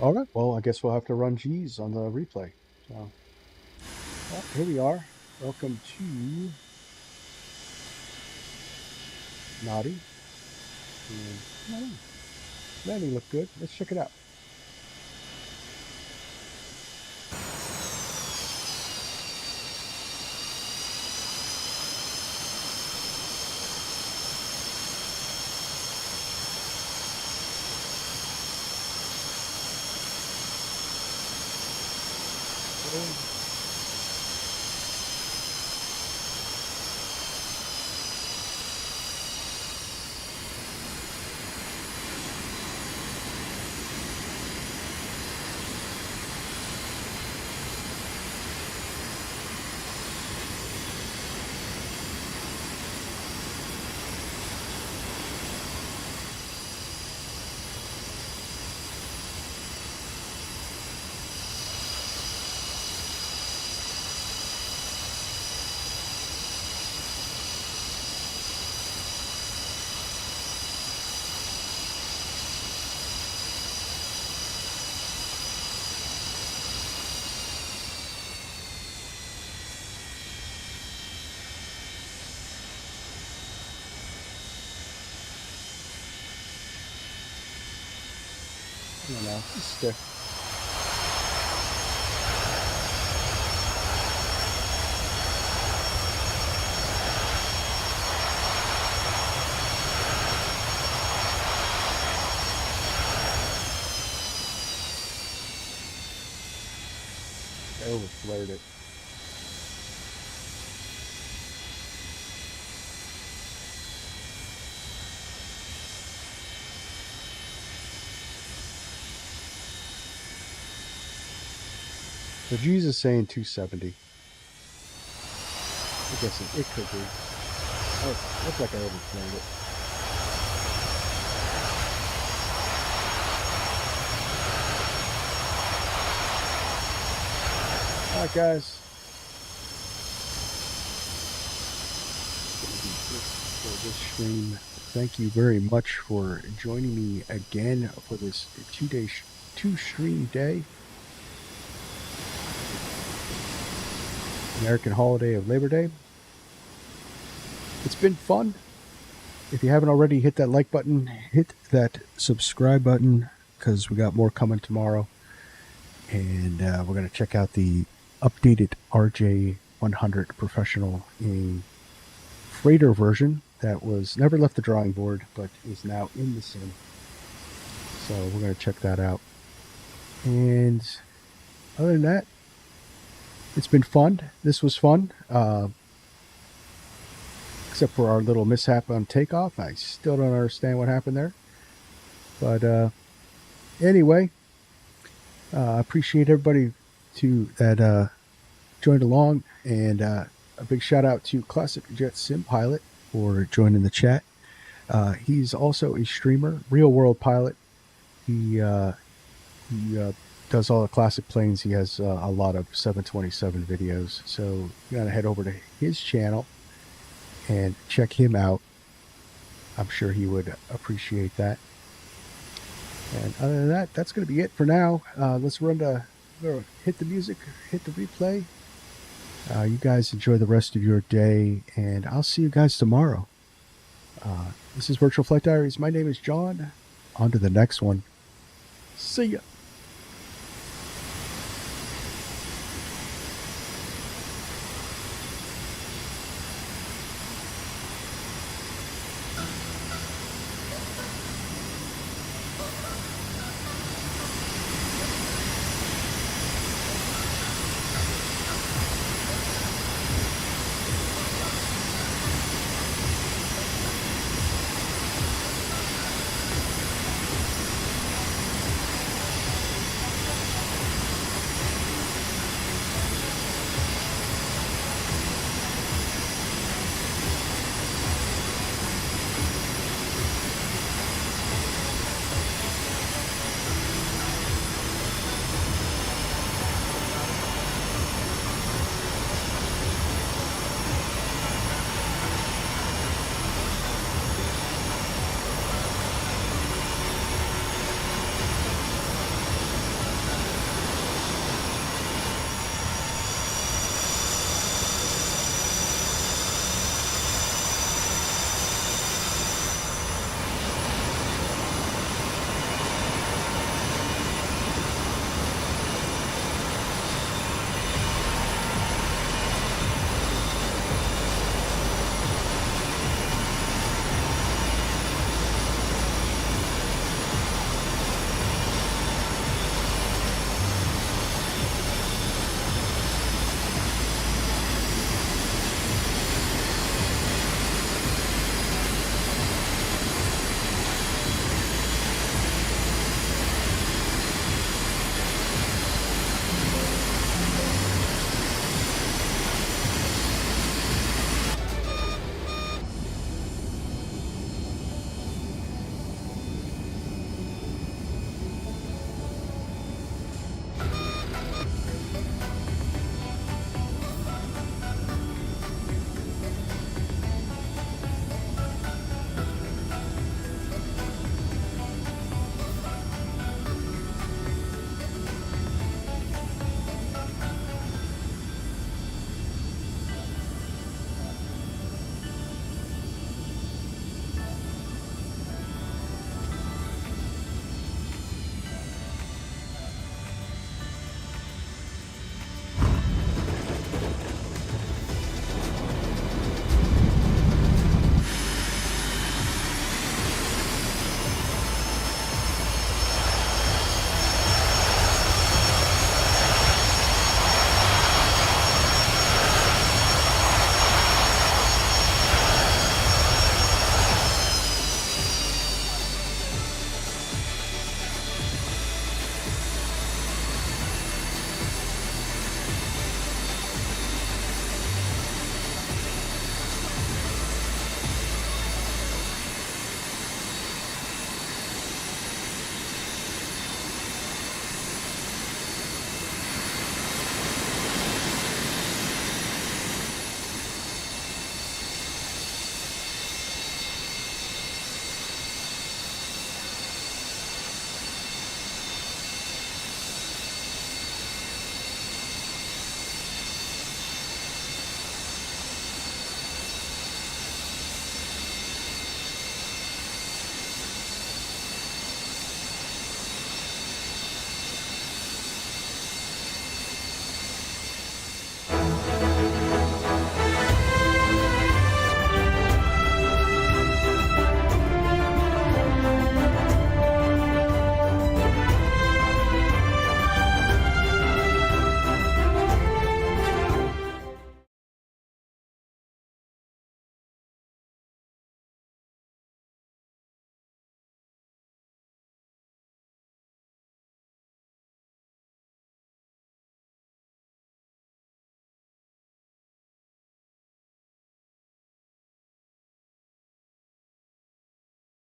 All right. Well, I guess we'll have to run G's on the replay. So, well, here we are. Welcome to Nadi. And landing looked good. Let's check it out. I don't know. Just overflared it. So Jesus saying 270. I guess it could be. Oh, looks like I overplayed it. All right, guys. For this stream, thank you very much for joining me again for this two-stream day. American holiday of Labor Day. It's been fun. If you haven't already, hit that like button, hit that subscribe button, because we got more coming tomorrow. And we're going to check out the updated RJ100 Professional in freighter version that was never left the drawing board, but is now in the sim. So we're going to check that out. And other than that, it's been fun. This was fun. Except for our little mishap on takeoff. I still don't understand what happened there. But anyway, I appreciate everybody that joined along. And a big shout out to Classic Jet Sim Pilot for joining the chat. He's also a streamer, real world pilot. He does all the classic planes. He has a lot of 727 videos. So you gotta head over to his channel and check him out. I'm sure he would appreciate that. And other than that, that's going to be it for now. Let's hit the music, hit the replay. You guys enjoy the rest of your day, and I'll see you guys tomorrow. This is Virtual Flight Diaries. My name is John. On to the next one. See ya.